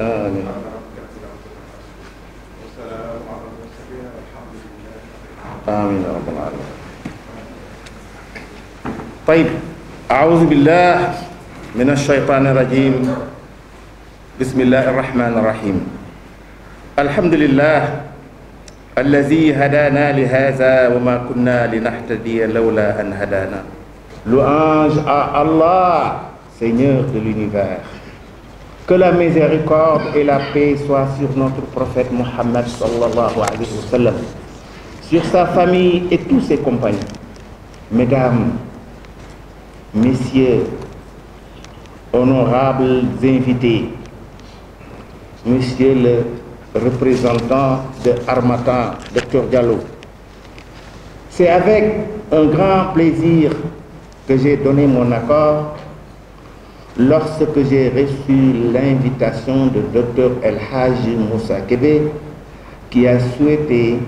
آمين. آمين يا رب العالمين. طيب، أعوذ بالله من الشيطان الرجيم. بسم الله الرحمن الرحيم. الحمد لله الذي هدانا لهذا وما كنا لنهتدي لولا أن هدانا. Louange à Allah, Seigneur de l'univers. Que la miséricorde et la paix soient sur notre prophète Mohammed sallallahu alayhi wa sallam, sur sa famille et tous ses compagnons. Mesdames, messieurs, honorables invités, monsieur le représentant de Harmattan, Dr Diallo, c'est avec un grand plaisir que j'ai donné mon accord lorsque j'ai reçu l'invitation de Dr El Hadji Moussa Kébé, qui a souhaité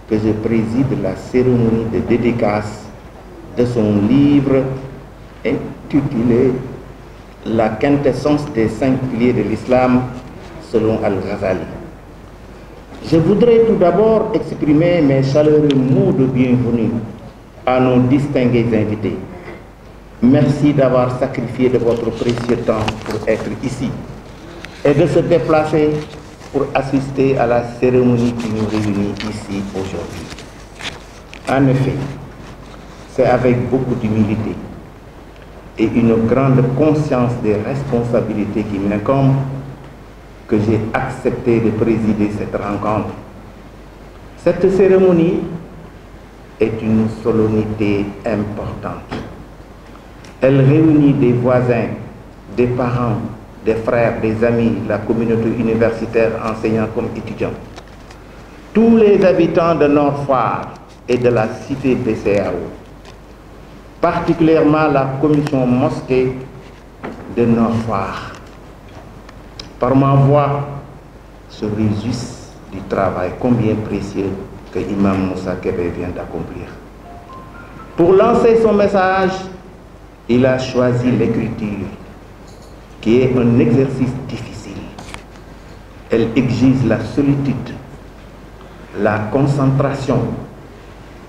que je préside la cérémonie de dédicace de son livre intitulé La quintessence des 5 piliers de l'islam selon Al-Ghazali. Je voudrais tout d'abord exprimer mes chaleureux mots de bienvenue à nos distingués invités. Merci d'avoir sacrifié de votre précieux temps pour être ici et de se déplacer pour assister à la cérémonie qui nous réunit ici aujourd'hui. En effet, c'est avec beaucoup d'humilité et une grande conscience des responsabilités qui m'incombent que j'ai accepté de présider cette rencontre. Cette cérémonie est une solennité importante. Elle réunit des voisins, des parents, des frères, des amis, la communauté universitaire, enseignants comme étudiants, tous les habitants de Nord-Foire et de la cité BCAO, particulièrement la commission mosquée de Nord-Foire. Par ma voix, se réjouissent du travail combien précieux que Imam Moussa Kébé vient d'accomplir. Pour lancer son message, il a choisi l'écriture, qui est un exercice difficile. Elle exige la solitude, la concentration,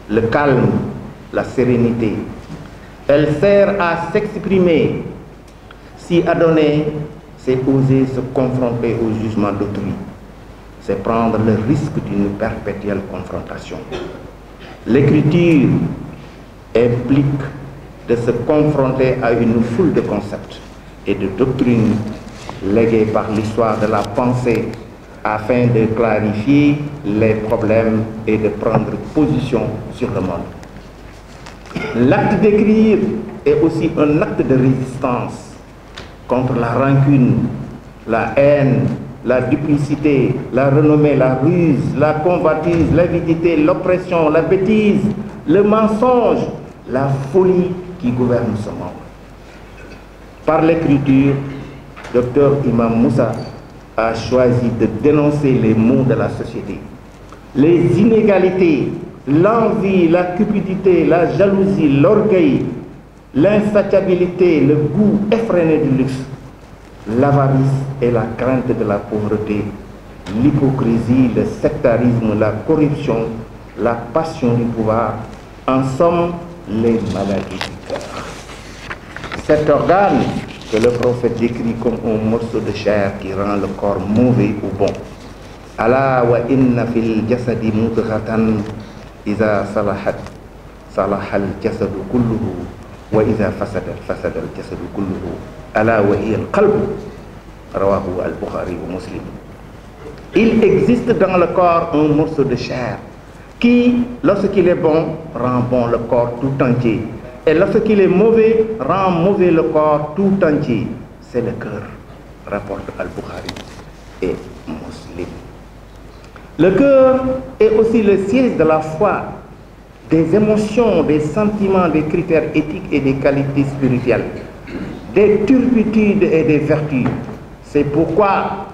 le calme, la sérénité. Elle sert à s'exprimer. Si adonner, c'est oser se confronter au jugement d'autrui. C'est prendre le risque d'une perpétuelle confrontation. L'écriture implique de se confronter à une foule de concepts et de doctrines léguées par l'histoire de la pensée afin de clarifier les problèmes et de prendre position sur le monde. L'acte d'écrire est aussi un acte de résistance contre la rancune, la haine, la duplicité, la renommée, la ruse, la convoitise, l'avidité, l'oppression, la bêtise, le mensonge, la folie qui gouverne ce monde. Par l'écriture, Dr Imam Moussa a choisi de dénoncer les maux de la société, les inégalités, l'envie, la cupidité, la jalousie, l'orgueil, l'insatiabilité, le goût effréné du luxe, l'avarice et la crainte de la pauvreté, l'hypocrisie, le sectarisme, la corruption, la passion du pouvoir, en somme, les maladies du cœur. Cet organe que le prophète décrit comme un morceau de chair qui rend le corps mauvais ou bon. Ala wa inna fil jasadi mudghatan iza salahat salahal jasadu kulluhu wa iza fasadat fasada al jasadu kulluhu ala wa hiya al qalb, rawahu al Bukhari wa Muslim. Il existe dans le corps un morceau de chair qui, lorsqu'il est bon, rend bon le corps tout entier. Et lorsqu'il est mauvais, rend mauvais le corps tout entier. C'est le cœur, rapporte Al-Bukhari et Muslim. Le cœur est aussi le siège de la foi, des émotions, des sentiments, des critères éthiques et des qualités spirituelles, des turpitudes et des vertus. C'est pourquoi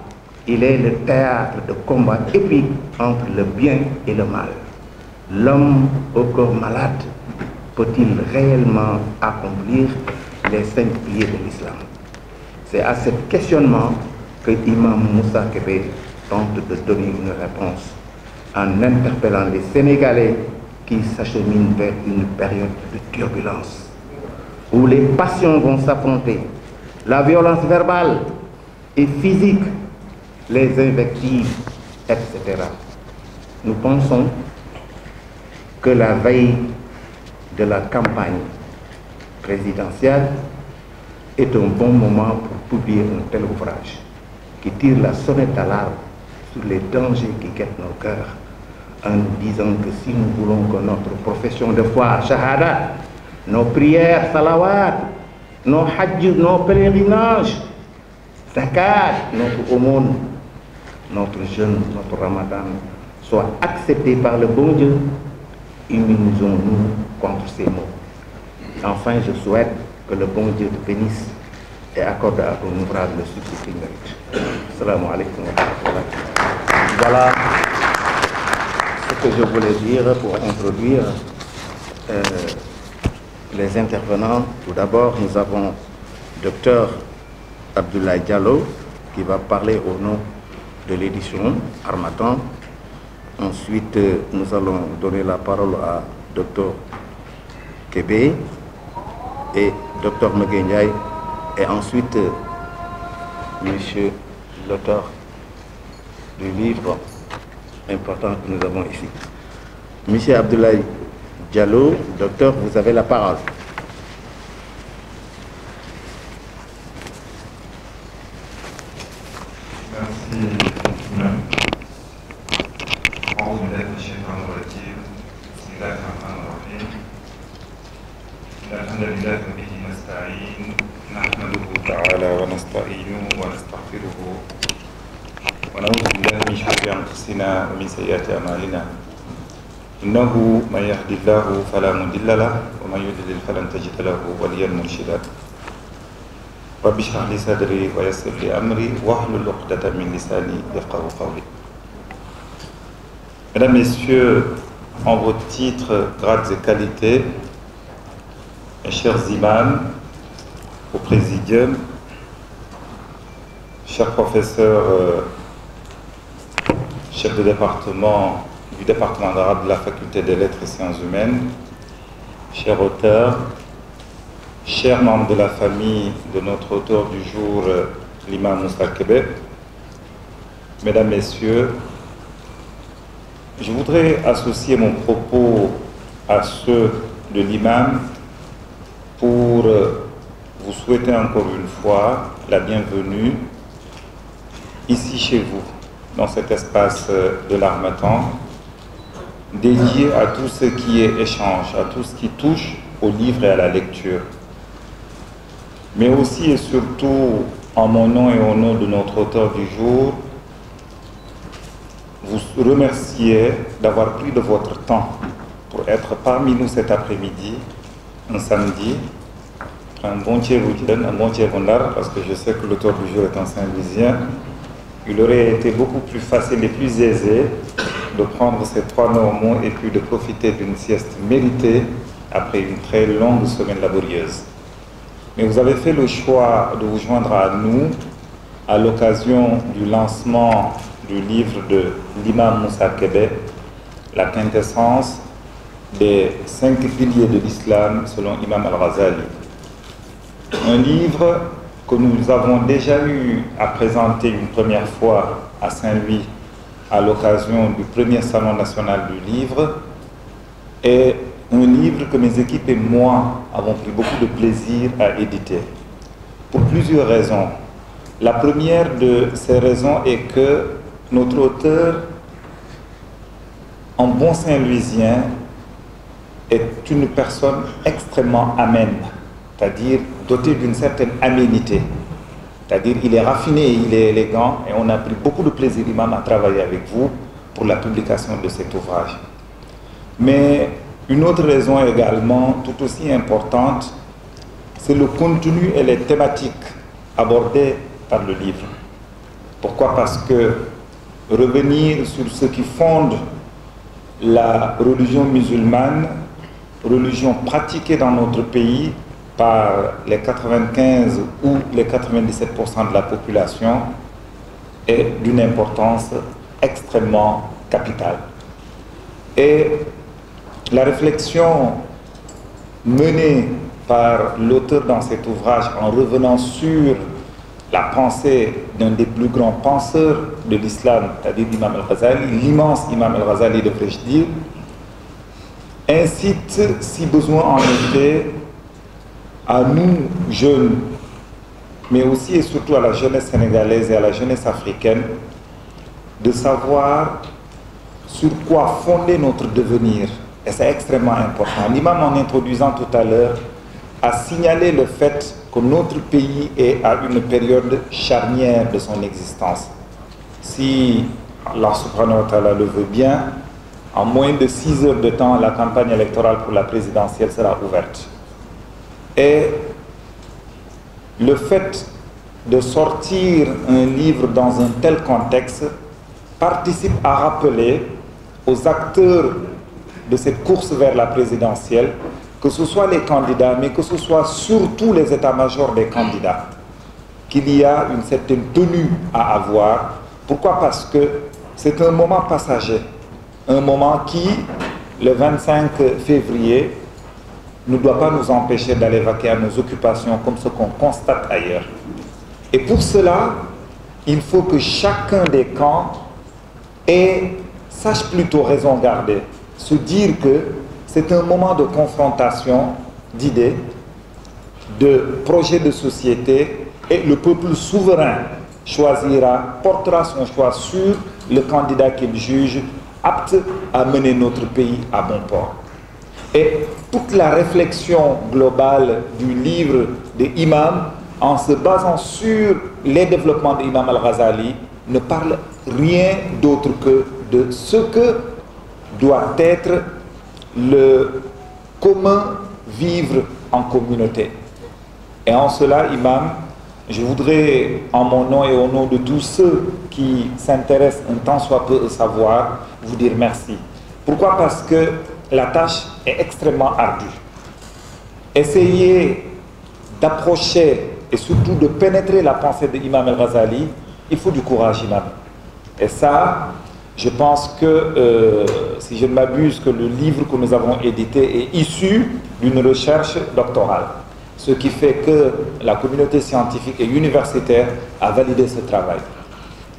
il est le théâtre de combat épique entre le bien et le mal. L'homme au corps malade peut-il réellement accomplir les 5 piliers de l'islam? C'est à ce questionnement que Imam Moussa Kébé tente de donner une réponse en interpellant les Sénégalais qui s'acheminent vers une période de turbulence, où les passions vont s'affronter, la violence verbale et physique, les invectives, etc. Nous pensons que la veille de la campagne présidentielle est un bon moment pour publier un tel ouvrage qui tire la sonnette d'alarme sur les dangers qui guettent nos cœurs, en nous disant que si nous voulons que notre profession de foi, shahada, nos prières, salawat, nos hajj, nos pèlerinages, zakat, notre aumône, notre jeûne, notre ramadan, soient acceptés par le bon Dieu, immunisons-nous contre ces maux. Enfin, je souhaite que le bon Dieu te bénisse et accorde à ton ouvrage le succès qu'il mérite. Assalamu alaikum wa rahmatullah. Voilà ce que je voulais dire pour introduire les intervenants. Tout d'abord, nous avons Dr Abdoulaye Diallo qui va parler au nom de l'édition Harmattan. Ensuite, nous allons donner la parole à Dr Kébé et Dr Meguendiaï, et ensuite monsieur l'auteur du livre important que nous avons ici. Monsieur Abdoulaye Diallo, docteur, vous avez la parole. ومن سيئات أعمالنا إنه من يهد الله فلا مضل له ومن يضلل فلن تجد له وليا مرشدا رب اشرح لي صدري ويسر لي أمري واحلل عقدة من لساني يفقهوا قولي. Mesdames, Messieurs, en vos titres, grades et qualités, mes chers imams, au présidium, chers professeurs, chef de département du département d'arabe de la faculté des lettres et sciences humaines, chers auteurs, chers membres de la famille de notre auteur du jour, l'imam Moussa Kébé, mesdames, messieurs, je voudrais associer mon propos à ceux de l'imam pour vous souhaiter encore une fois la bienvenue ici chez vous, dans cet espace de l'Harmattan, dédié à tout ce qui est échange, à tout ce qui touche au livre et à la lecture. Mais aussi et surtout, en mon nom et au nom de notre auteur du jour, vous remercier d'avoir pris de votre temps pour être parmi nous cet après-midi, un samedi, un bon Ndar, parce que je sais que l'auteur du jour est un Saint-Louisien. Il aurait été beaucoup plus facile et plus aisé de prendre ces 3 normaux et puis de profiter d'une sieste méritée après une très longue semaine laborieuse. Mais vous avez fait le choix de vous joindre à nous à l'occasion du lancement du livre de l'imam Moussa Kébé, la quintessence des 5 piliers de l'islam selon Imam Al-Ghazali. Un livre que nous avons déjà eu à présenter une première fois à Saint-Louis à l'occasion du premier salon national du livre, et un livre que mes équipes et moi avons pris beaucoup de plaisir à éditer, pour plusieurs raisons. La première de ces raisons est que notre auteur, en bon Saint-Louisien, est une personne extrêmement amène, c'est-à-dire doté d'une certaine aménité. C'est-à-dire il est raffiné, il est élégant, et on a pris beaucoup de plaisir, imam, à travailler avec vous pour la publication de cet ouvrage. Mais une autre raison également, tout aussi importante, c'est le contenu et les thématiques abordées par le livre. Pourquoi? Parce que revenir sur ce qui fonde la religion musulmane, religion pratiquée dans notre pays par les 95 ou les 97% de la population, est d'une importance extrêmement capitale. Et la réflexion menée par l'auteur dans cet ouvrage en revenant sur la pensée d'un des plus grands penseurs de l'islam, c'est-à-dire Imam al-Ghazali, l'immense Imam al-Ghazali devrais-je dire, incite, si besoin en était, à nous, jeunes, mais aussi et surtout à la jeunesse sénégalaise et à la jeunesse africaine, de savoir sur quoi fonder notre devenir. Et c'est extrêmement important. L'imam, en introduisant tout à l'heure, a signalé le fait que notre pays est à une période charnière de son existence. Si Allah subhanahu wa ta'ala le veut bien, en moins de 6 heures de temps, la campagne électorale pour la présidentielle sera ouverte. Et le fait de sortir un livre dans un tel contexte participe à rappeler aux acteurs de cette course vers la présidentielle, que ce soit les candidats, mais que ce soit surtout les états-majors des candidats, qu'il y a une certaine tenue à avoir. Pourquoi? Parce que c'est un moment passager, un moment qui, le 25 février, ne doit pas nous empêcher d'aller vaquer à nos occupations comme ce qu'on constate ailleurs. Et pour cela, il faut que chacun des camps sache plutôt raison garder, se dire que c'est un moment de confrontation d'idées, de projets de société, et le peuple souverain portera son choix sur le candidat qu'il juge apte à mener notre pays à bon port. Et toute la réflexion globale du livre de Imam, en se basant sur les développements d'Imam al-Ghazali, ne parle rien d'autre que de ce que doit être le commun vivre en communauté. Et en cela, Imam, je voudrais, en mon nom et au nom de tous ceux qui s'intéressent un tant soit peu au savoir, vous dire merci. Pourquoi? Parce que la tâche est extrêmement ardue. Essayer d'approcher et surtout de pénétrer la pensée de Imam al-Ghazali, il faut du courage, Imam. Et ça, je pense que, si je ne m'abuse, que le livre que nous avons édité est issu d'une recherche doctorale. Ce qui fait que la communauté scientifique et universitaire a validé ce travail.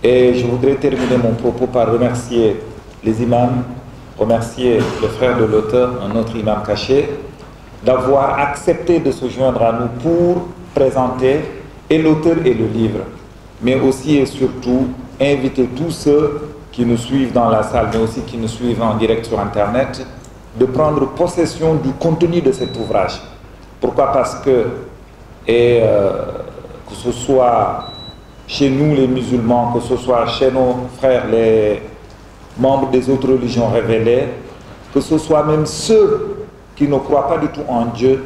Et je voudrais terminer mon propos par remercier les imams, remercier le frère de l'auteur, un autre imam caché, d'avoir accepté de se joindre à nous pour présenter et l'auteur et le livre, mais aussi et surtout inviter tous ceux qui nous suivent dans la salle, mais aussi qui nous suivent en direct sur Internet, de prendre possession du contenu de cet ouvrage. Pourquoi? Parce que, que ce soit chez nous les musulmans, que ce soit chez nos frères les membres des autres religions révélées, que ce soit même ceux qui ne croient pas du tout en Dieu,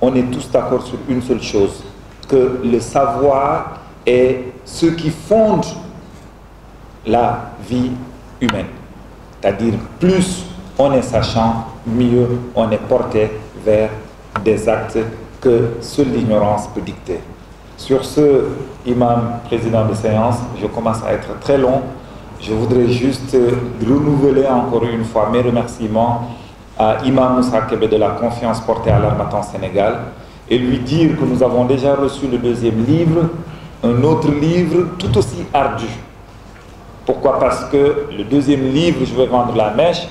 on est tous d'accord sur une seule chose, que le savoir est ce qui fonde la vie humaine. C'est-à-dire, plus on est sachant, mieux on est porté vers des actes que seule l'ignorance peut dicter. Sur ce, imam, président de séance, je commence à être très long. Je voudrais juste renouveler encore une fois mes remerciements à Imam Moussa Kébé de la confiance portée à l'Harmattan Sénégal et lui dire que nous avons déjà reçu le deuxième livre, un autre livre tout aussi ardu. Pourquoi? Parce que le deuxième livre, je vais vendre la mèche,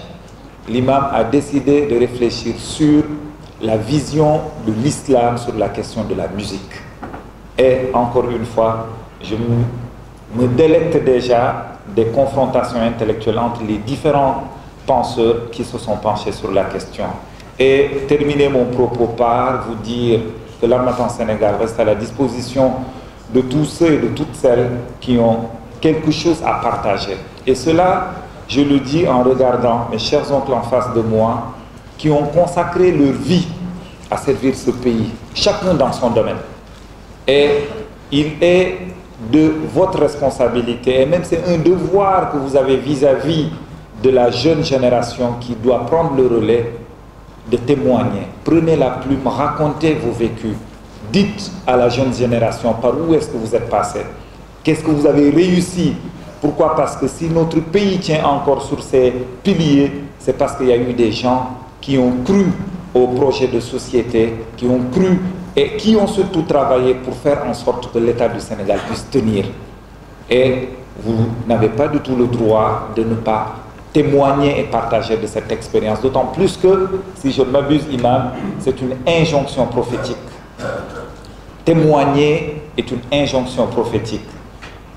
l'imam a décidé de réfléchir sur la vision de l'islam sur la question de la musique. Et encore une fois, je me délecte déjà des confrontations intellectuelles entre les différents penseurs qui se sont penchés sur la question. Et terminer mon propos par vous dire que l'Harmattan Sénégal reste à la disposition de tous ceux et de toutes celles qui ont quelque chose à partager. Et cela, je le dis en regardant mes chers oncles en face de moi, qui ont consacré leur vie à servir ce pays, chacun dans son domaine. Et il est de votre responsabilité, et même c'est un devoir que vous avez vis-à-vis de la jeune génération qui doit prendre le relais, de témoigner. Prenez la plume, racontez vos vécus. Dites à la jeune génération par où est-ce que vous êtes passé. Qu'est-ce que vous avez réussi? Pourquoi? Parce que si notre pays tient encore sur ses piliers, c'est parce qu'il y a eu des gens qui ont cru au projet de société, qui ont cru et qui ont surtout travaillé pour faire en sorte que l'État du Sénégal puisse tenir. Et vous n'avez pas du tout le droit de ne pas témoigner et partager de cette expérience. D'autant plus que, si je ne m'abuse, imam, c'est une injonction prophétique. Témoigner est une injonction prophétique.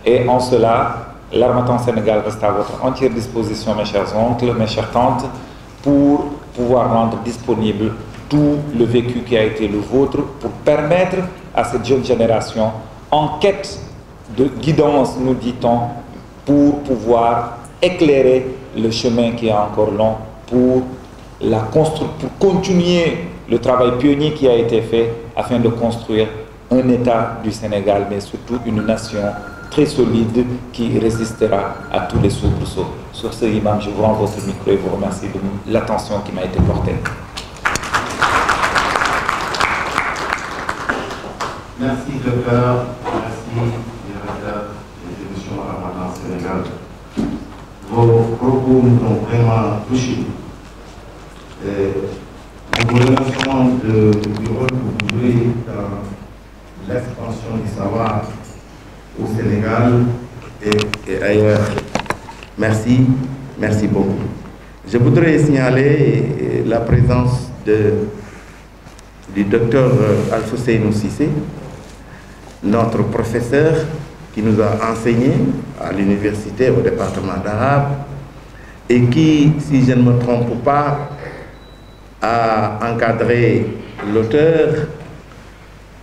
Et en cela, l'Harmattan Sénégal reste à votre entière disposition, mes chers oncles, mes chères tantes, pour pouvoir rendre disponible tout le vécu qui a été le vôtre, pour permettre à cette jeune génération, en quête de guidance, nous dit-on, pour pouvoir éclairer le chemin qui est encore long, pour continuer le travail pionnier qui a été fait afin de construire un État du Sénégal, mais surtout une nation très solide qui résistera à tous les soubresauts. Sur ce, imam, je vous rends votre micro et vous remercie de l'attention qui m'a été portée. Merci, docteur. Merci, directeur des émissions Harmattan Sénégal. Vos propos nous ont vraiment touchés. Nous vous remercions du rôle que vous jouez dans l'expansion du savoir au Sénégal et ailleurs. Merci, merci beaucoup. Je voudrais signaler la présence du docteur Alfousseynou Cissé, notre professeur qui nous a enseigné à l'université au département d'arabe et qui, si je ne me trompe pas, a encadré l'auteur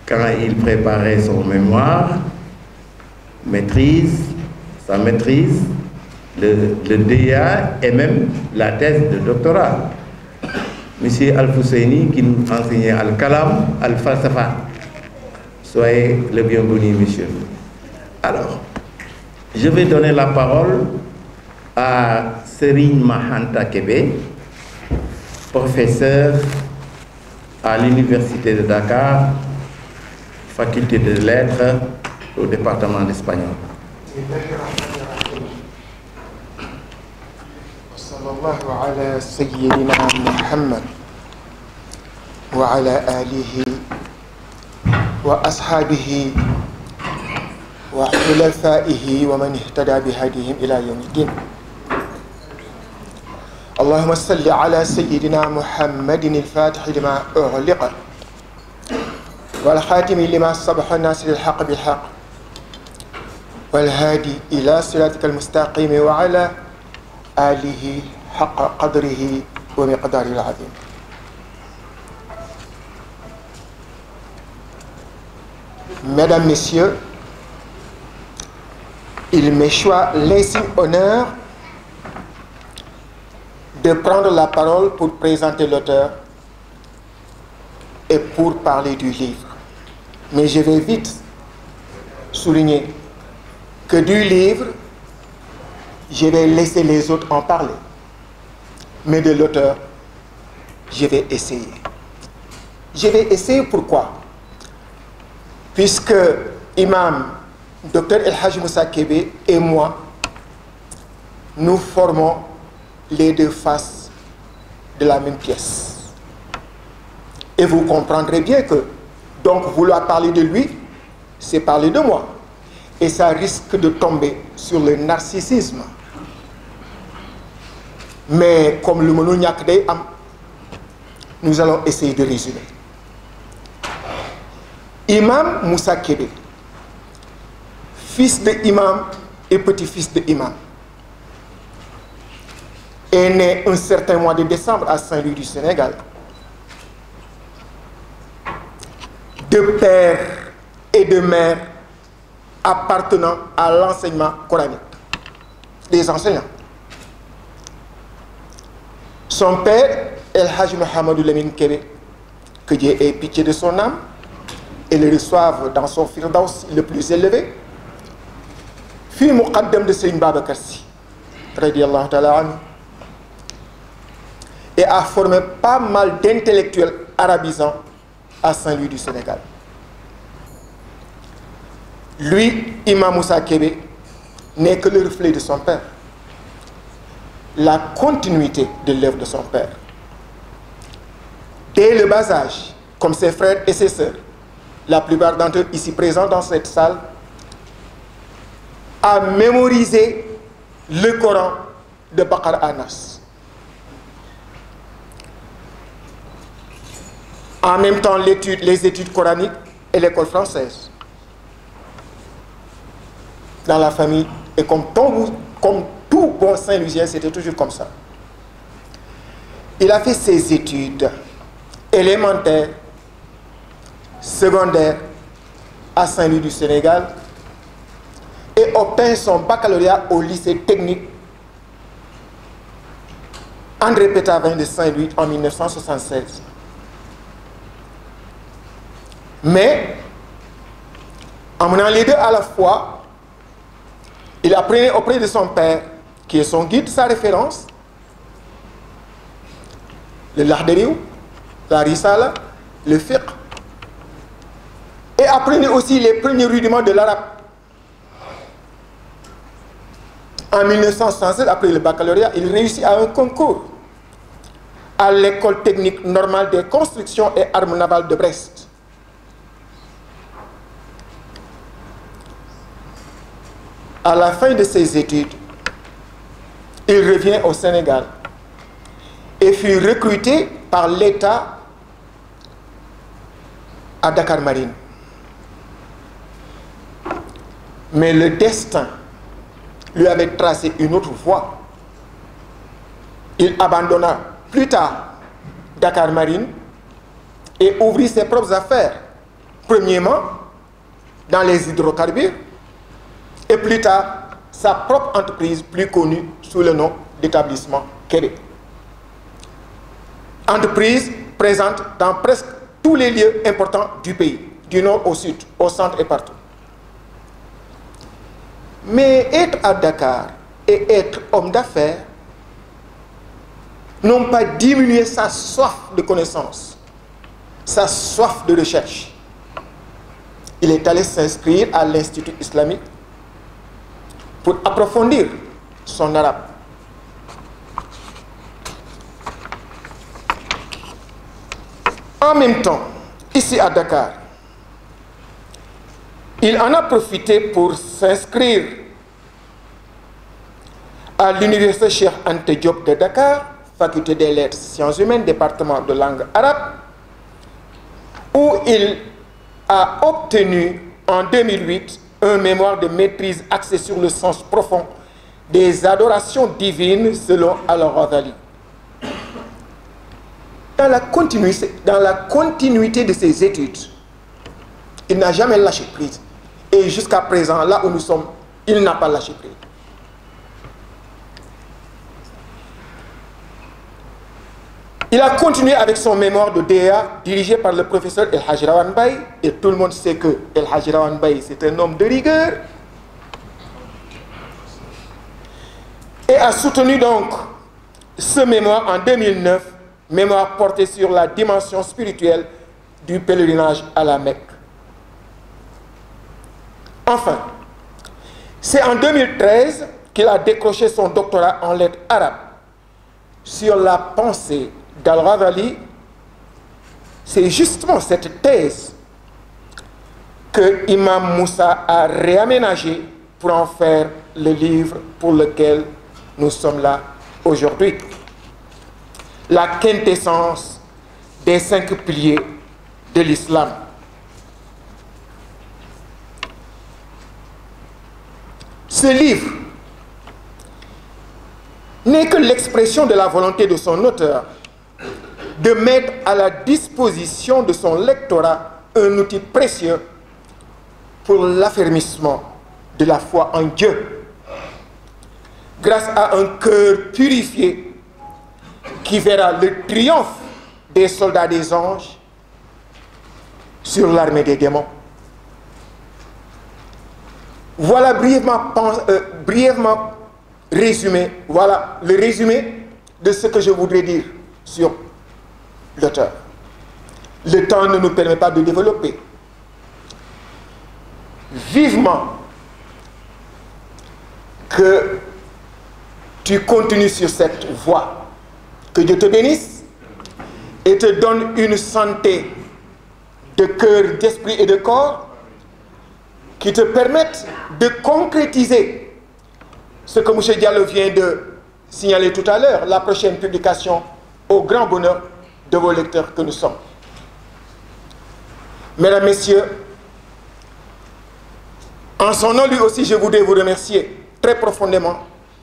quand il préparait son mémoire, sa maîtrise, le DEA et même la thèse de doctorat. Monsieur Alfousseini qui nous enseignait Al-Kalam, Al-Falsafa. Soyez le bienvenu, monsieur. Alors, je vais donner la parole à Serigne Mahanta Kébé, professeur à l'Université de Dakar, faculté de lettres au département d'espagnol. Sallallahu ala sayyidina Muhammad wa ala alihi wa ashabihi wa khulafaihi wa man ihtada bihadihim ila yawmiddin. اللهم صل على سيدنا محمد الفاتح لما أغلق والخاتم لما سبق الناصر الحق بالحق والهادي إلى صراطك المستقيم وعلى آله حق قدره ومقداره العظيم. Mesdames, Messieurs, il m'échoit l'insigne honneur de prendre la parole pour présenter l'auteur et pour parler du livre. Mais je vais vite souligner que du livre, je vais laisser les autres en parler. Mais de l'auteur, je vais essayer. Je vais essayer pourquoi? Puisque Imam Dr El Hadj Moussa Kébé et moi, nous formons les deux faces de la même pièce. Et vous comprendrez bien que, donc, vouloir parler de lui, c'est parler de moi. Et ça risque de tomber sur le narcissisme. Mais comme le mënul ñàkk day am, nous allons essayer de résumer. Imam Moussa Kébé, fils de imam et petit-fils de imam, est né un certain mois de décembre à Saint-Louis du Sénégal. De père et de mère appartenant à l'enseignement coranique, des enseignants. Son père, El Hadj Mohamedou Lamine Kébé, que Dieu ait pitié de son âme et le reçoive dans son firdaus le plus élevé, fut muqaddam de Serigne Babacar Sy, radiyallahu ta'ala anhu, et a formé pas mal d'intellectuels arabisants à Saint-Louis du Sénégal. Lui, Imam Moussa Kébé, n'est que le reflet de son père, la continuité de l'œuvre de son père. Dès le bas âge, comme ses frères et ses sœurs, la plupart d'entre eux ici présents dans cette salle, a mémorisé le Coran de Baqara à Nas. En même temps, les études coraniques et l'école française. Dans la famille, et comme tout bon Saint-Louisien, c'était toujours comme ça. Il a fait ses études élémentaires, secondaires à Saint-Louis du Sénégal et obtint son baccalauréat au lycée technique André Pétavin de Saint-Louis en 1976. Mais, en menant les deux à la fois, il apprenait auprès de son père, qui est son guide, sa référence, le Lahdariou, la Risala, le fiqh, et apprenait aussi les premiers rudiments de l'arabe. En 1967, après le baccalauréat, il réussit à un concours à l'école technique normale des constructions et armes navales de Brest. À la fin de ses études, il revient au Sénégal et fut recruté par l'État à Dakar Marine. Mais le destin lui avait tracé une autre voie. Il abandonna plus tard Dakar Marine et ouvrit ses propres affaires. Premièrement, dans les hydrocarbures, et plus tard, sa propre entreprise, plus connue sous le nom d'établissement Kébé. Entreprise présente dans presque tous les lieux importants du pays, du nord au sud, au centre et partout. Mais être à Dakar et être homme d'affaires n'ont pas diminué sa soif de connaissance, sa soif de recherche. Il est allé s'inscrire à l'Institut islamique pour approfondir son arabe. En même temps, ici à Dakar, il en a profité pour s'inscrire à l'université Cheikh Anta Diop de Dakar, faculté des lettres, sciences humaines, département de langue arabe, où il a obtenu en 2008 un mémoire de maîtrise axé sur le sens profond des adorations divines selon Al-Ghazali. Dans la continuité de ses études, il n'a jamais lâché prise. Et jusqu'à présent, là où nous sommes, il n'a pas lâché prise. Il a continué avec son mémoire de DEA dirigé par le professeur El Hadji Rawane Mbaye. Et tout le monde sait que El Hadji Rawane Mbaye, c'est un homme de rigueur. Et a soutenu donc ce mémoire en 2009, mémoire porté sur la dimension spirituelle du pèlerinage à la Mecque. Enfin, c'est en 2013 qu'il a décroché son doctorat en lettres arabes sur la pensée d'Al-Ghazali. C'est justement cette thèse que Imam Moussa a réaménagée pour en faire le livre pour lequel nous sommes là aujourd'hui. La quintessence des 5 piliers de l'islam. Ce livre n'est que l'expression de la volonté de son auteur de mettre à la disposition de son lectorat un outil précieux pour l'affermissement de la foi en Dieu, grâce à un cœur purifié qui verra le triomphe des soldats des anges sur l'armée des démons. Voilà brièvement résumé, voilà le résumé de ce que je voudrais dire sur l'auteur. Le temps ne nous permet pas de développer. vivement que tu continues sur cette voie. Que Dieu te bénisse et te donne une santé de cœur, d'esprit et de corps qui te permettent de concrétiser ce que M. Diallo vient de signaler tout à l'heure, la prochaine publication au grand bonheur de vos lecteurs que nous sommes. Mesdames, Messieurs, en son nom lui aussi, je voudrais vous remercier très profondément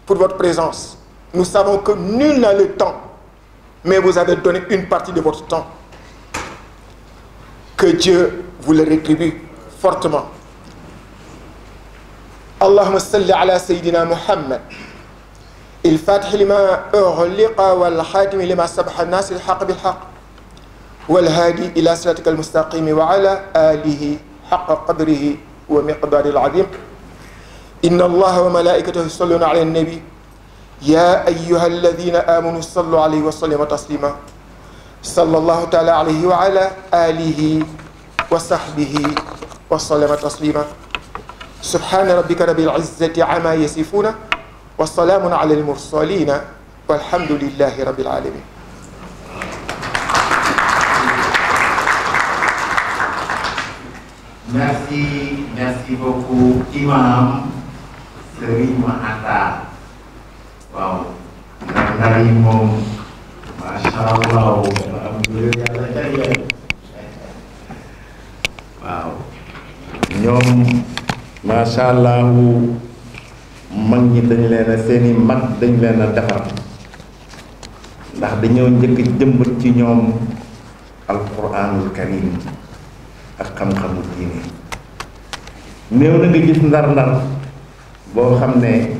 pour votre présence. Nous savons que nul n'a le temps, mais vous avez donné une partie de votre temps. Que Dieu vous le rétribue fortement. Allahumma salli ala Sayyidina Muhammad الفاتح لما أغلق والخاتم لما سبح الناس الحق بالحق والهادي إلى صراطك المستقيم وعلى آله حق قدره ومقدار العظيم إن الله وملائكته يصلون على النبي يا أيها الذين آمنوا صلوا عليه وسلموا تسليما صلى الله تعالى عليه وعلى آله وصحبه وسلم تسليما سبحان ربك رب العزة عما يصفون وسلام على المرسلين والحمد لله رب العالمين. Merci beaucoup Imam Serigne Mahata. Wow, dari moom masha Allah, alhamdulillah. Waaw, ñoom masha Allah mag ñi dañ leen a seeni mag dañ leen a defar ndax dañoo njëkk jëmbat ci ñoom alquranul karim ak xam-xamu diine. néew na nga gis ndar-ndar boo xam ne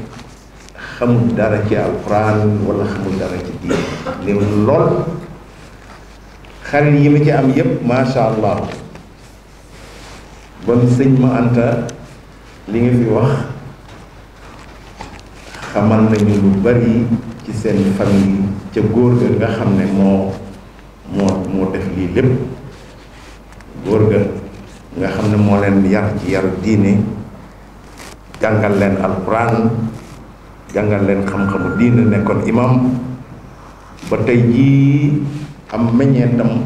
xamul dara ci alquran wala xamul dara ci diine, néew lool. xarit yi ma ci am yépp masha Allah. bon sëñ ma Anta li nga fi wax xamal nañu lu bari ci seen famille ca góor ga nga xam ne moo def lii lépp. góor ga nga xam ne moo leen yar ci yaru diine, jàngal leen alquran, jàngal leen xam-xamu diine, nekkoon imam ba tey jii am meññeentam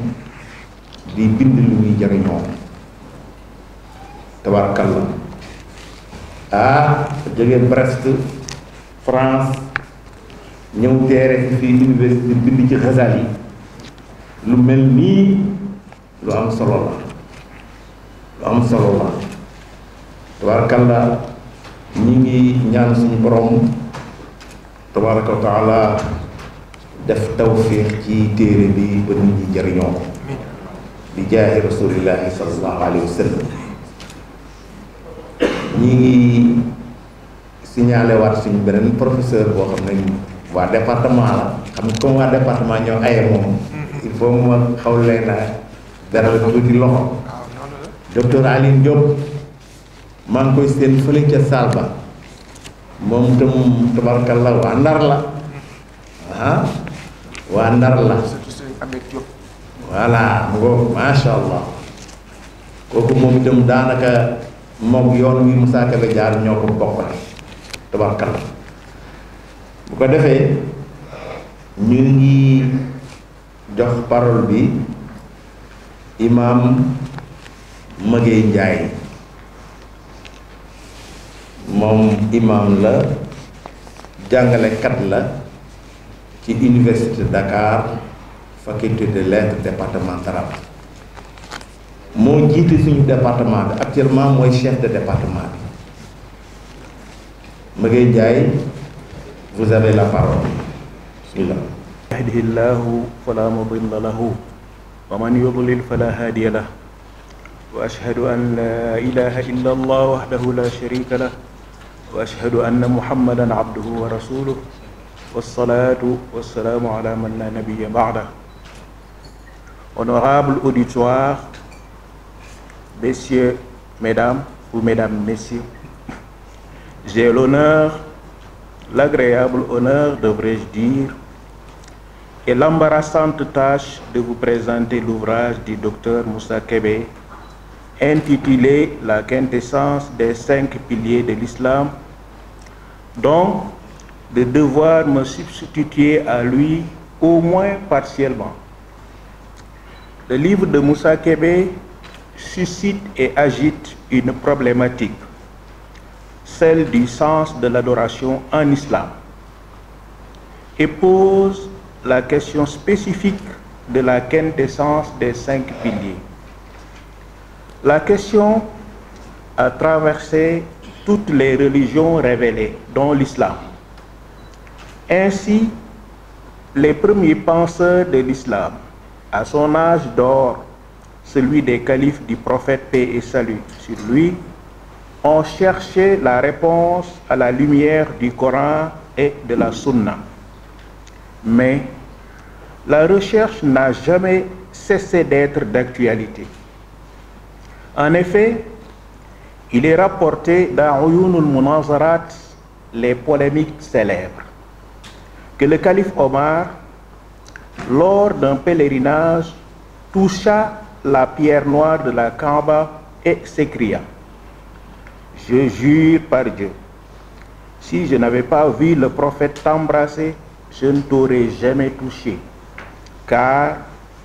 di bind lu ñuy jariñoo. tabarkalla jóge Brest France ñëw teere fii université bind ci xasal yi lu mel nii lu am solo la tabarkalla ñi ngi ñaan suñu borom tabaraka wa taala def tawfiq ci téere bi ba nit ñi jariñoo ko bi jaahi rasulillahi sallallahu alayhi wa sallam. ñi ngi signalé waat suñu beneen professeur boo xam ne waa département la, xam nga comme waa département ñoo aye moom il faut ma xaw leen a beral tuuti loxo. docteur Aline Diop maa ngi koy seen fële ca saal ba, moom tam tabarkalla waa Ndar la waa Ndar la voilà ngoo masha Allah. kooku moom itam daanaka moom yoon wi Moussa Kébé jaar ñoo ko bokkale tabarkalla. bu ko defee ñu ngi jox parole bi imam Maguette Ndiaye. moom imam la, jàngalekat la ci université Dakar faculté de lettres département arabe. moo jiite suñu département bi actuellement mooy chef de département bi. Maguette Ndiaye, vous avez la parole. bismillah. yahdihillahu fala mudilla lahu wa man yudlil fala hadiya lahu wa ashhadu an la ilaha illa allah wahdahu la sharika lahu wa ashhadu anna muhammadan abduhu wa rasuluhu wassalatu wassalamu ala man la nabiyya ba'da. Honorable auditoire, messieurs, mesdames ou mesdames, messieurs, j'ai l'honneur, l'agréable honneur, devrais-je dire, et l'embarrassante tâche de vous présenter l'ouvrage du docteur Moussa Kébé intitulé La quintessence des 5 piliers de l'islam, donc de devoir me substituer à lui au moins partiellement. Le livre de Moussa Kébé suscite et agite une problématique, celle du sens de l'adoration en islam, et pose la question spécifique de la quintessence des 5 piliers. La question a traversé toutes les religions révélées, dont l'islam. Ainsi, les premiers penseurs de l'islam, à son âge d'or, celui des califes du prophète paix et salut sur lui, ont cherché la réponse à la lumière du Coran et de la Sunna. Mais la recherche n'a jamais cessé d'être d'actualité. En effet, il est rapporté dans Uyun al-Munazarat, les polémiques célèbres, que le calife Omar, lors d'un pèlerinage, toucha la pierre noire de la Kaaba et s'écria: « Je jure par Dieu, si je n'avais pas vu le prophète t'embrasser, je ne t'aurais jamais touché, car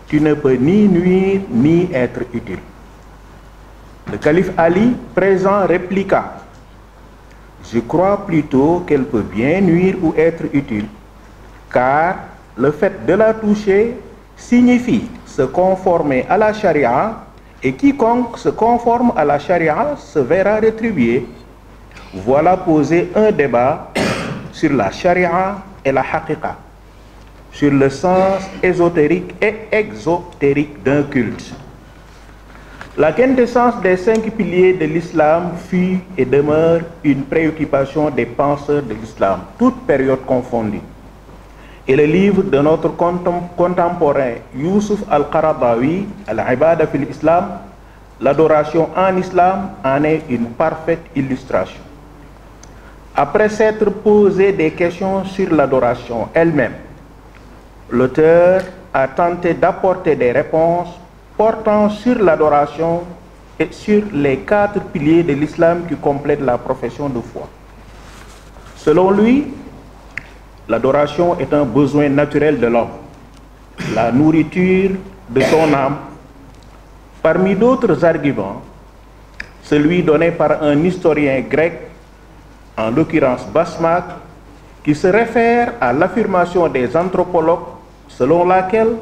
tu ne peux ni nuire ni être utile. » Le calife Ali, présent, répliqua: « Je crois plutôt qu'elle peut bien nuire ou être utile, car le fait de la toucher signifie se conformer à la charia, et quiconque se conforme à la charia se verra rétribué. » Voilà posé un débat sur la charia et la haqiqa, sur le sens ésotérique et exotérique d'un culte. La quintessence des 5 piliers de l'islam fut et demeure une préoccupation des penseurs de l'islam, toutes périodes confondues. Et le livre de notre contemporain Youssouf al-Qaradawi, Al-Ibada fil Islam, l'adoration en islam, en est une parfaite illustration. Après s'être posé des questions sur l'adoration elle-même, l'auteur a tenté d'apporter des réponses portant sur l'adoration et sur les 4 piliers de l'islam qui complètent la profession de foi. Selon lui, l'adoration est un besoin naturel de l'homme, la nourriture de son âme. Parmi d'autres arguments, celui donné par un historien grec, en l'occurrence Basmak, qui se réfère à l'affirmation des anthropologues selon laquelle,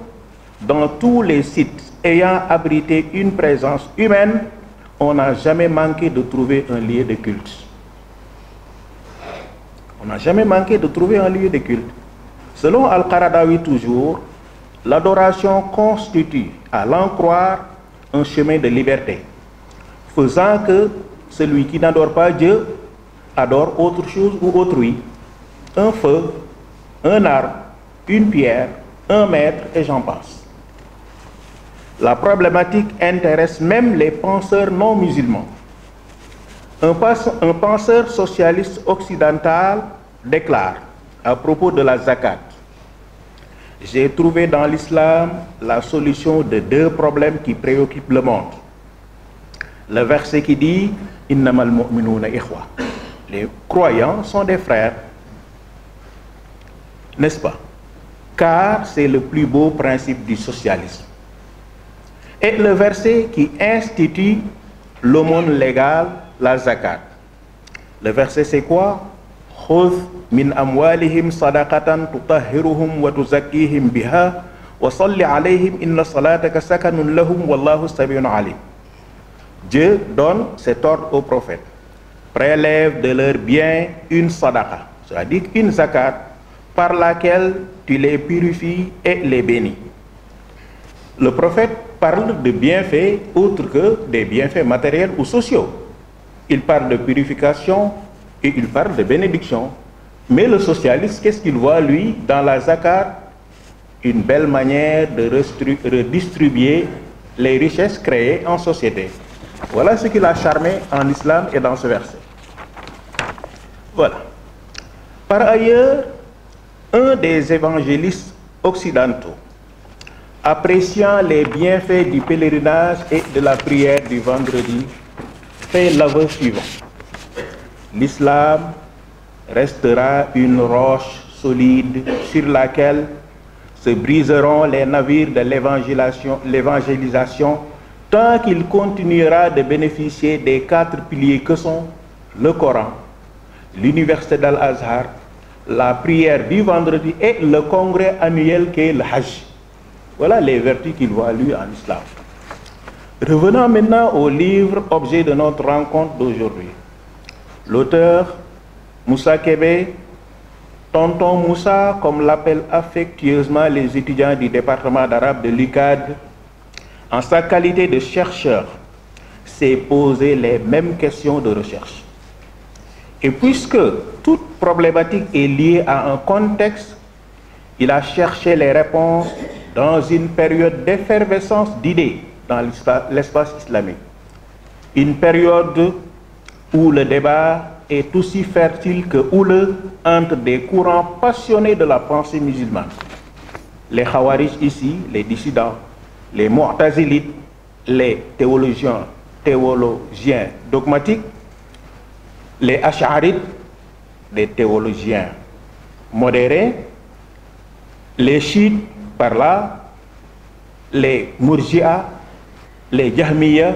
dans tous les sites ayant abrité une présence humaine, on n'a jamais manqué de trouver un lieu de culte. On n'a jamais manqué de trouver un lieu de culte. Selon Al-Qaradawi toujours, l'adoration constitue, à l'en croire, un chemin de liberté, faisant que celui qui n'adore pas Dieu adore autre chose ou autrui, un feu, un arbre, une pierre, un maître, et j'en passe. La problématique intéresse même les penseurs non musulmans. Un penseur socialiste occidental déclare à propos de la zakat: « J'ai trouvé dans l'islam la solution de 2 problèmes qui préoccupent le monde. Le verset qui dit « Innamal mu'minuna ikhwa » les croyants sont des frères, n'est-ce pas? Car c'est le plus beau principe du socialisme. Et le verset qui institue l'aumône légale, la zakat. Le verset c'est quoi? Khudh min amwalihim sadaqatan tutahhiruhum wa tuzakkihim biha wa salli alayhim inna salataka sakanun lahum wallahu samiun alim. Dieu donne cet ordre au prophète: prélève de leurs biens une sadaqa, c'est-à-dire une zakat, par laquelle tu les purifies et les bénis. Le prophète parle de bienfaits autres que des bienfaits matériels ou sociaux. Il parle de purification et il parle de bénédiction. Mais le socialiste, qu'est-ce qu'il voit, lui, dans la zakat? Une belle manière de redistribuer les richesses créées en société. Voilà ce qui l'a charmé en islam et dans ce verset. Voilà. Par ailleurs, un des évangélistes occidentaux appréciant les bienfaits du pèlerinage et de la prière du vendredi, fait l'aveu suivant. L'islam restera une roche solide sur laquelle se briseront les navires de l'évangélisation tant qu'il continuera de bénéficier des 4 piliers que sont le Coran, l'université d'Al-Azhar, la prière du vendredi et le congrès annuel qu'est le Hajj. Voilà les vertus qu'il voit lui en islam. Revenons maintenant au livre objet de notre rencontre d'aujourd'hui. L'auteur, Moussa Kébé, Tonton Moussa, comme l'appellent affectueusement les étudiants du département d'arabe de l'UCAD, en sa qualité de chercheur, s'est posé les mêmes questions de recherche. Et puisque toute problématique est liée à un contexte, il a cherché les réponses dans une période d'effervescence d'idées dans l'espace islamique. Une période où le débat est aussi fertile que houleux entre des courants passionnés de la pensée musulmane. Les Khawarij ici, les dissidents, les Mu'tazilites, les théologiens dogmatiques, les Ash'arites, les théologiens modérés, les chiites par là, les Murji'a, les Jahmiya,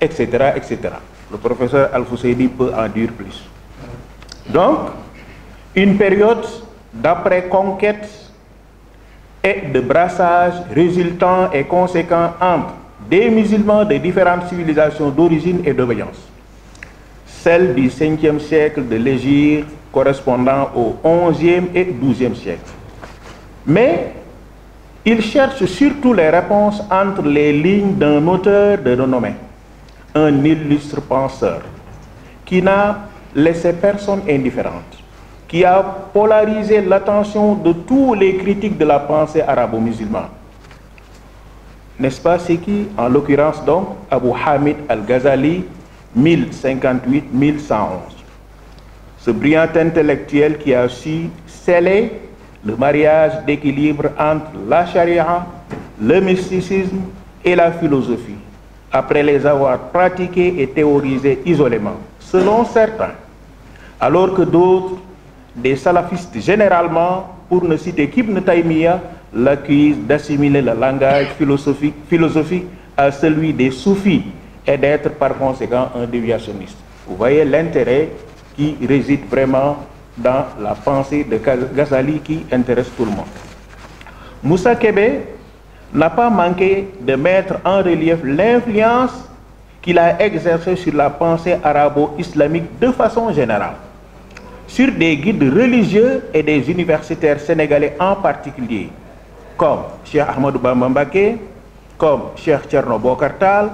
etc., etc. Le professeur Al-Fusaydi peut en dire plus. Donc, une période d'après-conquête et de brassage résultant et conséquent entre des musulmans de différentes civilisations d'origine et d'obédience. Celle du 5e siècle de l'Hégire correspondant au 11e et 12e siècle. Mais il cherche surtout les réponses entre les lignes d'un auteur de renommée, un illustre penseur, qui n'a laissé personne indifférente, qui a polarisé l'attention de tous les critiques de la pensée arabo-musulmane. N'est-ce pas, c'est qui? En l'occurrence donc, Abu Hamid al-Ghazali, 1058-1111. Ce brillant intellectuel qui a su sceller le mariage d'équilibre entre la charia, le mysticisme et la philosophie, après les avoir pratiqués et théorisés isolément, selon certains, alors que d'autres, des salafistes généralement, pour ne citer qu'Ibn Taymiyyah, l'accusent d'assimiler le langage philosophique à celui des soufis et d'être par conséquent un déviationniste. Vous voyez l'intérêt qui réside vraiment dans la pensée de Ghazali qui intéresse tout le monde. Moussa Kébé n'a pas manqué de mettre en relief l'influence qu'il a exercée sur la pensée arabo-islamique de façon générale, sur des guides religieux et des universitaires sénégalais en particulier, comme Cheikh Ahmadou Bamba Mbacké, comme Cheikh Thierno Bokar Tall,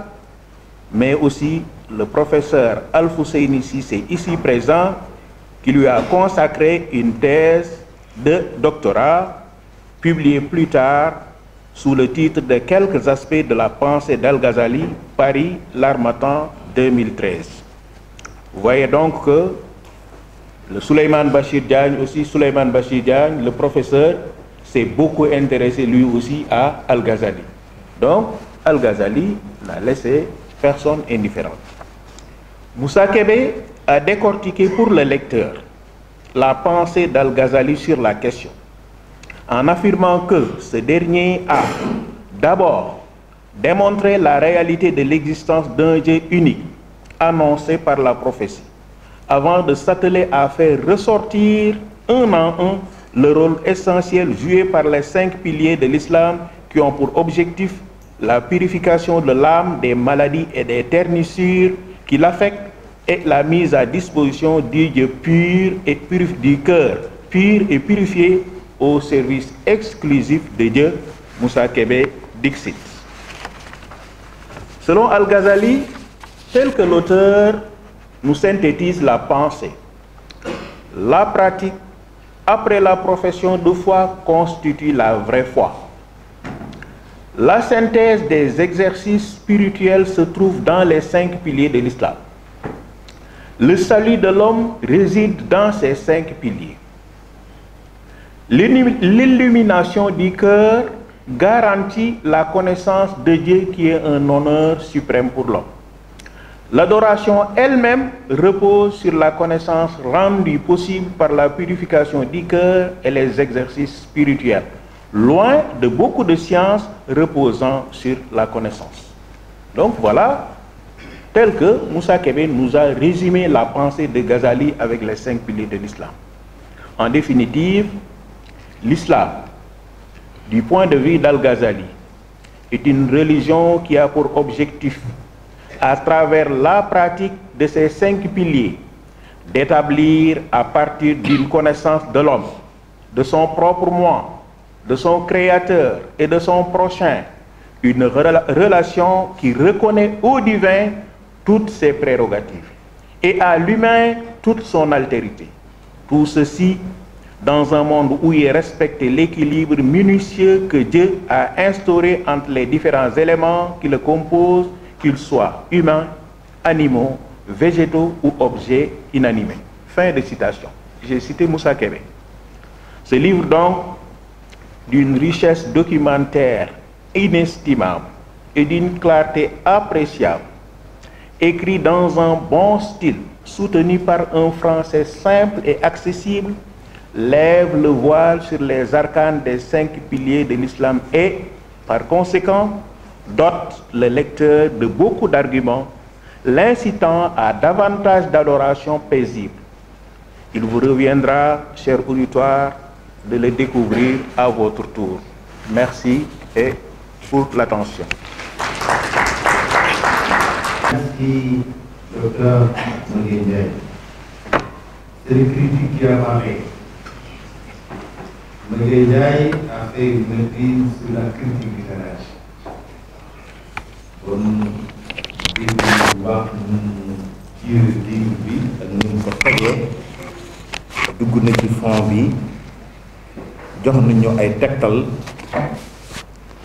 mais aussi le professeur Al-Fusayni Cissé, ici présent, qui lui a consacré une thèse de doctorat, publiée plus tard sous le titre de Quelques aspects de la pensée d'Al-Ghazali, Paris, l'Harmattan, 2013. Vous voyez donc que le Souleymane Bachir Diagne, le professeur, s'est beaucoup intéressé lui aussi à Al-Ghazali. Donc, Al-Ghazali n'a laissé personne indifférente. Moussa Kébé a décortiqué pour le lecteur la pensée d'Al-Ghazali sur la question, en affirmant que ce dernier a d'abord démontré la réalité de l'existence d'un Dieu unique, annoncé par la prophétie, avant de s'atteler à faire ressortir un en un le rôle essentiel joué par les 5 piliers de l'islam qui ont pour objectif la purification de l'âme des maladies et des ternissures qui l'affectent et la mise à disposition du Dieu pur et du cœur pur et purifié au service exclusif de Dieu. Moussa Kébé Dixit. Selon Al-Ghazali, tel que l'auteur nous synthétise la pensée, la pratique après la profession de foi constitue la vraie foi. La synthèse des exercices spirituels se trouve dans les 5 piliers de l'islam. Le salut de l'homme réside dans ces 5 piliers. L'illumination du cœur garantit la connaissance de Dieu qui est un honneur suprême pour l'homme. L'adoration elle-même repose sur la connaissance rendue possible par la purification du cœur et les exercices spirituels, loin de beaucoup de sciences reposant sur la connaissance. Donc voilà, tel que Moussa Kébé nous a résumé la pensée de Ghazali avec les 5 piliers de l'islam. En définitive, l'islam, du point de vue d'Al-Ghazali, est une religion qui a pour objectif, à travers la pratique de ces 5 piliers, d'établir à partir d'une connaissance de l'homme, de son propre moi, de son créateur et de son prochain, une relation qui reconnaît au divin toutes ses prérogatives et à l'humain toute son altérité. Tout ceci dans un monde où il respecte l'équilibre minutieux que Dieu a instauré entre les différents éléments qui le composent, qu'ils soient humains, animaux, végétaux ou objets inanimés. Fin de citation. J'ai cité Moussa Kébé. Ce livre donc, d'une richesse documentaire inestimable et d'une clarté appréciable, écrit dans un bon style, soutenu par un français simple et accessible, lève le voile sur les arcanes des 5 piliers de l'islam et, par conséquent, dote le lecteur de beaucoup d'arguments, l'incitant à davantage d'adoration paisible. Il vous reviendra, cher auditoire, de le découvrir à votre tour. Merci et pour l'attention. Merci, docteur Nguyen. C'est le critique qui a parlé. Nguyen a fait une maîtrise sur la critique littéraire. Bon, il wax ci livre bi ak ñu ko tegee dugg na ci fond bi jox nañu ay tegtal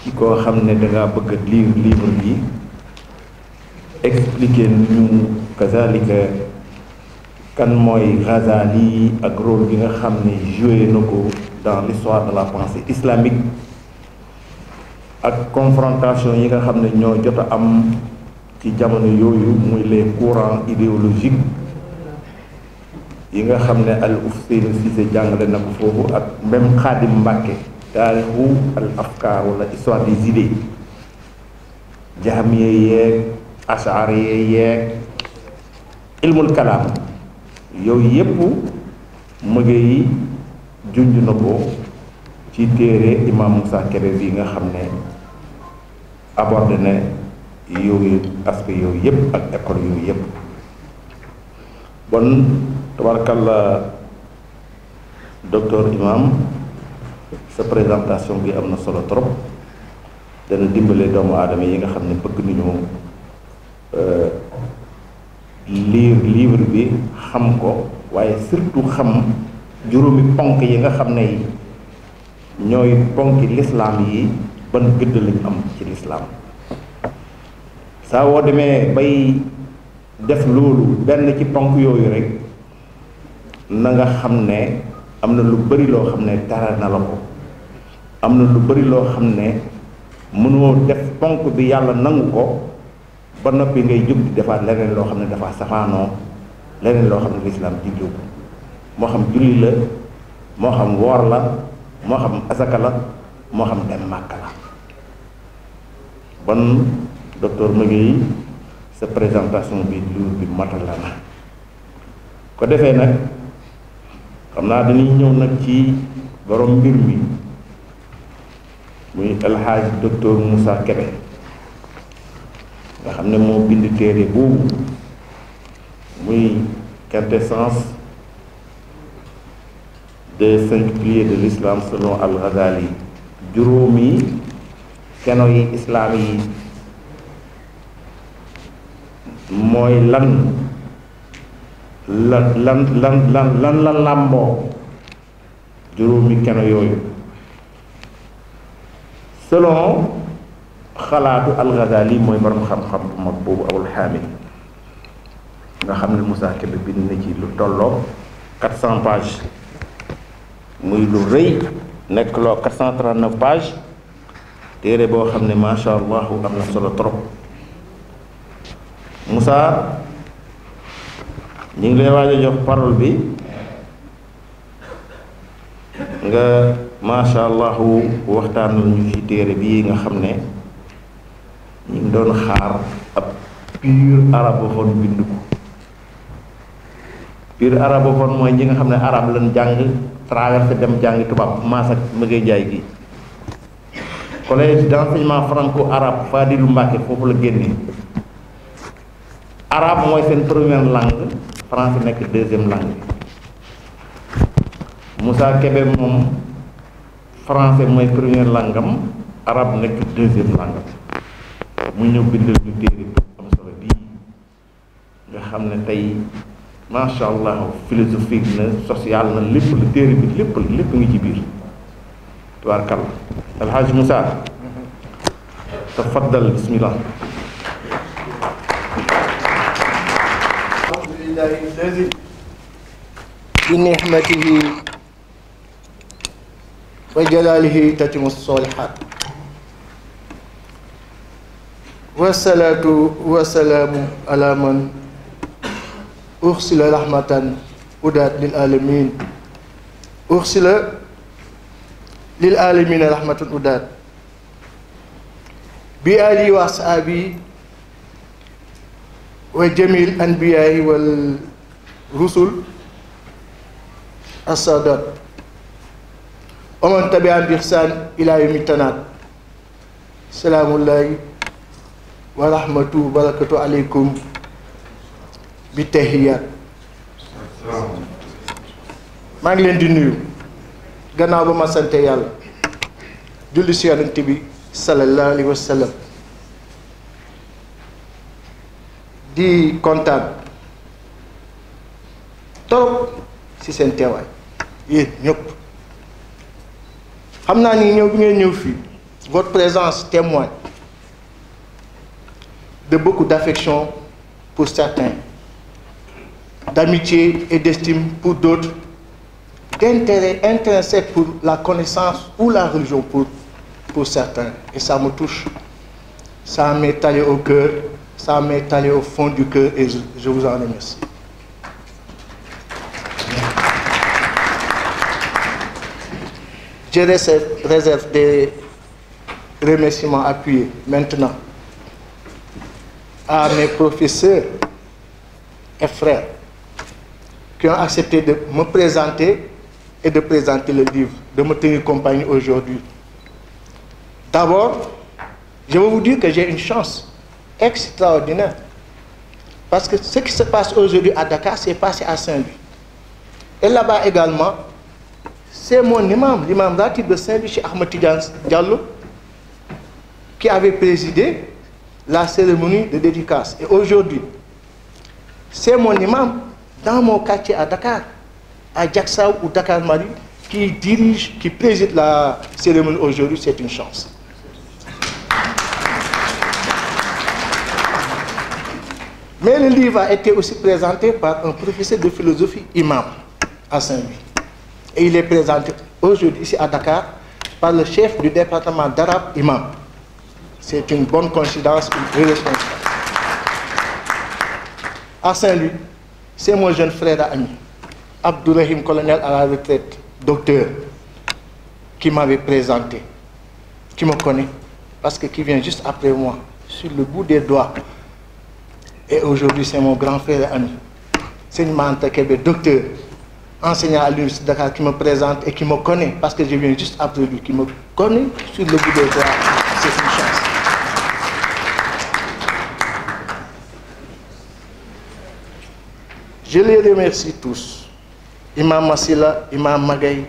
ci koo xam ne dangaa bëgg a lire livre bi expliquer ñu kazalika kan mooy Ghazali ak rôle bi nga xam ne joué na ko dans l'histoire de la pensée islamique ak confrontation yi nga xam ne ñoo jot a am ci jamono yooyu muy les courants idéologiques yi nga xam ne al Ousseynou Cissé jàngale na ko foofu ak même Khadim Mbacké taarixu al afkaar wala histoire des idées jahmiye yeeg ashariye yeeg ilmul kalaam yooyu yépp mu ngi junj na ko ci téere imam Moussa Kébé bi nga xam ne abordé na yooyu aspect yooyu yëpp ak école yooyu yëpp bon tabarakalla docteur imam sa présentation bi am na solo trop dana dimbale doomu aadama yi nga xam ne bëgg nañu lire livre bi xam ko waaye surtout xam juróomi ponk yi nga xam ne ñooy ponki lislaam yi ban gëdd lañ am ci lislaam saa woo demee bay def loolu benn ci ponk yooyu rek na nga xam ne am na lu bari loo xam ne tara na la ko am na lu bari loo xam ne mënoo def ponk bi yàlla nangu ko ba noppi ngay jóg di defaat leneen loo xam ne dafa safaanoo leneen loo xam ne lislaam diglu ko moo xam julli la moo xam woor la moo xam asaka la moo xam dem màkka la bon docteur Maguette sa présentation bi lu bi matal la na ko defee nag xam naa dañuy ñëw nag ci borom mbir mi muy El Hadj docteur Moussa Kébé nga xam ne moo bind téere boobu muy quintessence des 5 piliers de l'islam selon Al-Ghazali juróomi keno yi islaam yi mooy lan la làmboo juróomi keno yooyu selon xalaatu Al-Ghazali mooy borom xam-xam bu mag boobu Abul Hamid nga xam ne Moussa Kébé bind na ci lu tolloo 400 pages muy lu rëy nekk loo 439 pages téere boo xam ne macha allah am na solo trop. Moussa ñu ngi lay waaj a jox parole bi nga macha allah waxtaanal ñu ci téere bii nga xam ne ñu ngi doon xaar ab pur arabophone bind ko. pur arabophone mooy ñi nga xam ne arab lañ jàng traversé dem jàngi tubaab maas ak mëgee jaay gi. collège d'enseignement franco-arabe Fadilou Mbacké foofu la génnee. arabe mooy seen première langue, français nekk deuxième langue. Moussa Kébé moom français mooy première langue am, arabe nekk deuxième langue. mu ñëw bindal ñu téere bi am solo bii nga xam ne tey macha allah philosophique na social na lépp la téere bi lépp ngi ci biir. tubaarkalla Alhaji Moussa tafaddal bismillah. alhamdulillahi alladi bi nihmatihi wa jalalihi tatimu salihat wassalatu wassalamu ala man ursila rahmatan hudat lil alamin ursila lil alamina rahmatun hudat bi ali wa ashabi wa jamil anbiya'i wal rusul as-sadat wa man tabi'ahum bi ihsan ila yawmi tanad. salaamullahi wa rahmatu barakatu aleykum bi tahiyat. maa ngi leen di nuyu gannaaw ba ma sante yàlla julli si yonent bi sallallahu alayhi wa sallam, di kontaan trop ci seen teewaay yéen ñëpp. xam naa ni ñëw bi ngeen ñëw fii, votre présence témoigne de beaucoup d'affection pour certains, d'amitié et d'estime pour d'autres, d'intérêt intrinsèque pour la connaissance ou la religion pour certains. Et ça me touche, ça m'est allé au cœur, ça m'est allé au fond du cœur et je vous en remercie. Je réserve des remerciements appuyés maintenant à mes professeurs et frères qui ont accepté de me présenter et de présenter le livre, de me tenir compagnie aujourd'hui. D'abord, je vais vous dire que j'ai une chance extraordinaire parce que ce qui se passe aujourd'hui à Dakar s'est passé à Saint-Louis. Et là-bas également, c'est mon imam, l'imam Ratib de Saint-Louis, Cheikh Ahmed Tidiane Diallo, qui avait présidé la cérémonie de dédicace. Et aujourd'hui, c'est mon imam dans mon quartier à Dakar, à Diacksao ou Dakar Mali, qui dirige, qui préside la cérémonie aujourd'hui. C'est une chance. Mais le livre a été aussi présenté par un professeur de philosophie, imam, à Saint-Louis. Et il est présenté aujourd'hui ici à Dakar par le chef du département d'arabe, imam. C'est une bonne coïncidence, une heureuse coïncidence. À Saint-Louis, c'est mon jeune frère et ami, Abdourahim, colonel à la retraite, docteur, qui m'avait présenté, qui me connaît, parce que qui vient juste après moi, sur le bout des doigts. Et aujourd'hui, c'est mon grand frère et ami, Seigneur Anta Kébé, docteur, enseignant à l'université de Dakar, qui me présente et qui me connaît, parce que je viens juste après lui, qui me connaît sur le bout des doigts. C'est une chance. Je les remercie tous. Imam Massila, Imam Magaï,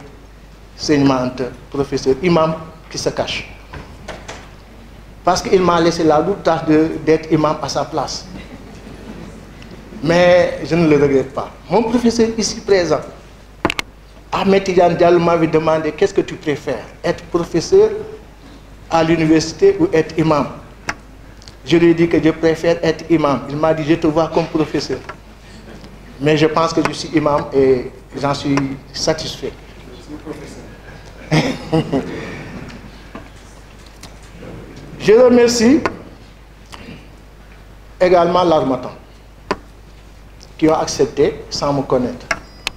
Seigneur Anta, professeur, imam qui se cache. Parce qu'il m'a laissé la lourde tâche d'être imam à sa place. Mais je ne le regrette pas. Mon professeur ici présent, Ahmed Tidiane Diallo, m'avait demandé qu'est-ce que tu préfères, être professeur à l'université ou être imam. Je lui ai dit que je préfère être imam. Il m'a dit je te vois comme professeur. Mais je pense que je suis imam et j'en suis satisfait. Je remercie également l'Harmattan, qui ont accepté sans me connaître,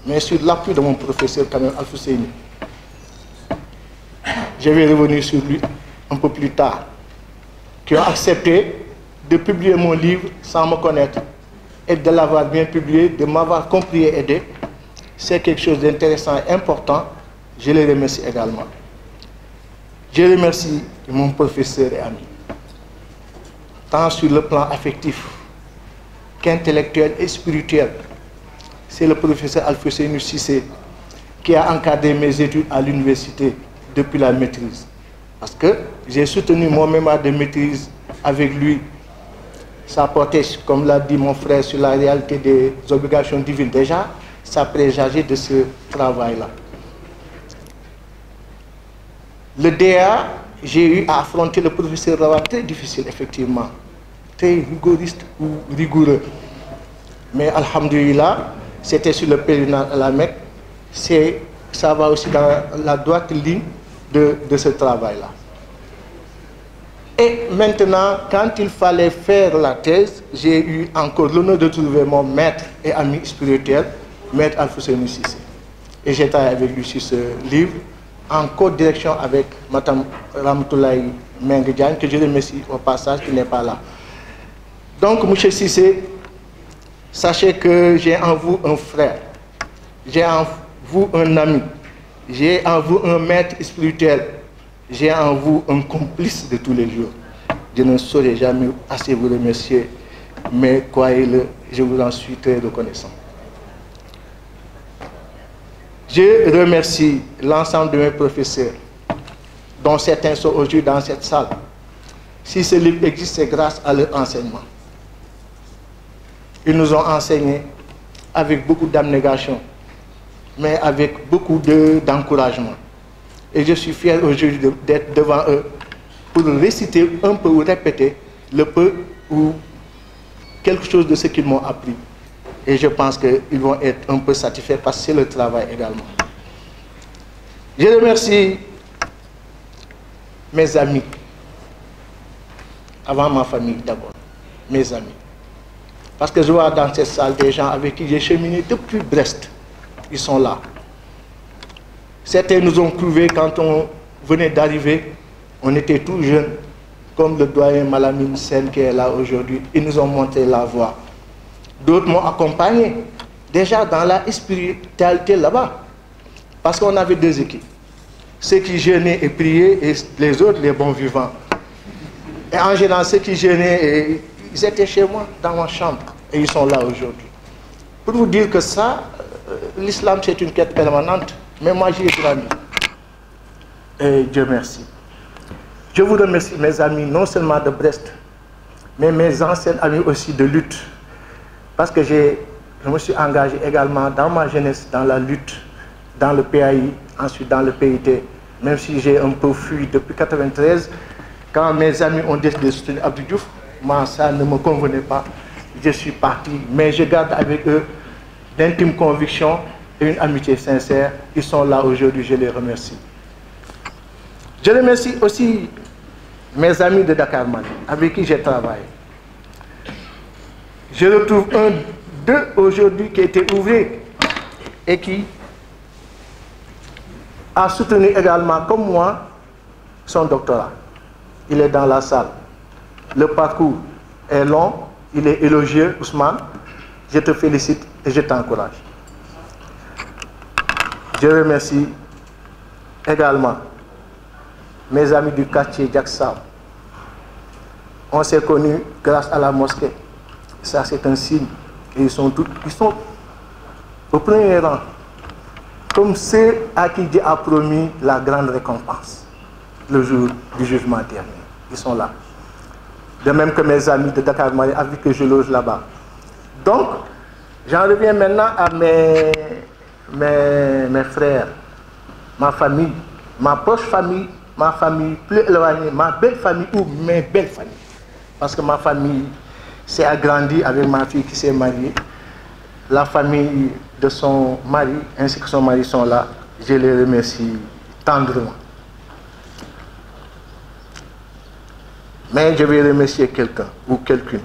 mais sur l'appui de mon professeur Kamel Al-Fousseini. Je vais revenir sur lui un peu plus tard, qui ont accepté de publier mon livre sans me connaître et de l'avoir bien publié, de m'avoir compris et aidé. C'est quelque chose d'intéressant et important. Je les remercie également. Je remercie mon professeur et ami, tant sur le plan affectif qu'intellectuel et spirituel. C'est le professeur Al-Fousseini Cissé qui a encadré mes études à l'université depuis la maîtrise. Parce que j'ai soutenu mon mémoire de maîtrise avec lui. Ça portait, comme l'a dit mon frère, sur la réalité des obligations divines. Déjà, ça présageait de ce travail-là. Le DA, j'ai eu à affronter le professeur Rawa, très difficile, effectivement. Très rigoriste ou rigoureux. Mais, alhamdoulilah, c'était sur le pèlerinage à la Mecque. Ça va aussi dans la droite ligne de ce travail-là. Et maintenant, quand il fallait faire la thèse, j'ai eu encore l'honneur de trouver mon maître et ami spirituel, maître Al-Fousseini Cissé. Et j'ai travaillé avec lui sur ce livre, en co-direction avec Mme Ramatoulaye Mengue-Diagne, que je remercie au passage, qui n'est pas là. Donc, M. Cissé, sachez que j'ai en vous un frère, j'ai en vous un ami, j'ai en vous un maître spirituel, j'ai en vous un complice de tous les jours. Je ne saurais jamais assez vous remercier, mais croyez-le, je vous en suis très reconnaissant. Je remercie l'ensemble de mes professeurs, dont certains sont aujourd'hui dans cette salle. Si ce livre existe, c'est grâce à leur enseignement. Ils nous ont enseigné avec beaucoup d'abnégation, mais avec beaucoup d'encouragement. Et je suis fier aujourd'hui d'être devant eux pour réciter un peu ou répéter le peu ou quelque chose de ce qu'ils m'ont appris. Et je pense qu'ils vont être un peu satisfaits parce que c'est le travail également. Je remercie mes amis, avant ma famille d'abord, mes amis. Parce que je vois dans cette salle des gens avec qui j'ai cheminé depuis Brest. Ils sont là. Certains nous ont prouvé quand on venait d'arriver, on était tout jeunes, comme le doyen Malamine Sen qui est là aujourd'hui. Ils nous ont montré la voie. D'autres m'ont accompagné, déjà dans la spiritualité là-bas. Parce qu'on avait deux équipes. Ceux qui jeûnaient et priaient et les autres, les bons vivants. Et en général, ceux qui jeûnaient, ils étaient chez moi, dans ma chambre. Et ils sont là aujourd'hui. Pour vous dire que ça, l'islam c'est une quête permanente. Mais moi j'y ai grandi. Et Dieu merci. Je vous remercie mes amis, non seulement de Brest, mais mes anciens amis aussi de lutte. Parce que je me suis engagé également dans ma jeunesse, dans la lutte, dans le PAI, ensuite dans le PIT. Même si j'ai un peu fui depuis 1993, quand mes amis ont décidé de soutenir Abdou Diouf, moi ça ne me convenait pas. Je suis parti, mais je garde avec eux d'intimes convictions et une amitié sincère. Ils sont là aujourd'hui, je les remercie. Je remercie aussi mes amis de Dakar Mali, avec qui j'ai travaillé. Je retrouve un d'eux aujourd'hui qui était ouvrier et qui a soutenu également, comme moi, son doctorat. Il est dans la salle. Le parcours est long, il est élogieux, Ousmane. Je te félicite et je t'encourage. Je remercie également mes amis du quartier Diacksao. On s'est connus grâce à la mosquée. Ça, c'est un signe. Et ils sont au premier rang, comme ceux à qui Dieu a promis la grande récompense, le jour du jugement dernier. Ils sont là. De même que mes amis de Dakar Mali, avec que je loge là-bas. Donc, j'en reviens maintenant à mes frères, ma famille, ma proche famille, ma famille plus éloignée, ma belle famille ou mes belles familles. Parce que ma famille s'est agrandie avec ma fille qui s'est mariée. La famille de son mari ainsi que son mari sont là. Je les remercie tendrement. Mais je vais remercier quelqu'un ou quelqu'une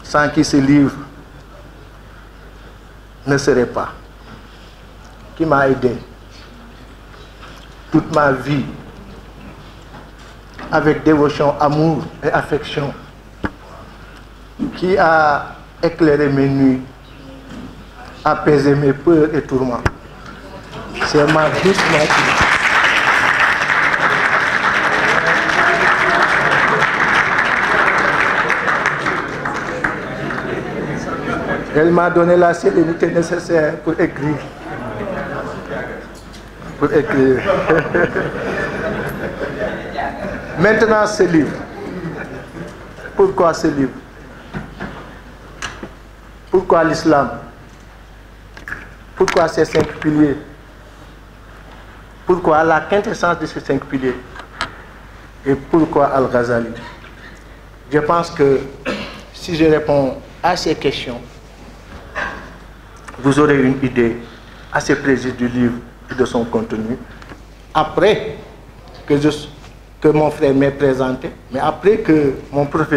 sans qui ce livre ne serait pas, qui m'a aidé toute ma vie avec dévotion, amour et affection, qui a éclairé mes nuits, apaisé mes peurs et tourments. C'est ma douce nature. Elle m'a donné la sérénité nécessaire pour écrire. Maintenant, ce livre. Pourquoi ce livre? Pourquoi l'islam? Pourquoi ces 5 piliers? Pourquoi la quintessence de ces 5 piliers? Et pourquoi Al-Ghazali? Je pense que si je réponds à ces questions, vous aurez une idée assez précise du livre et de son contenu. Après que mon frère m'ait présenté, mais après que mon frère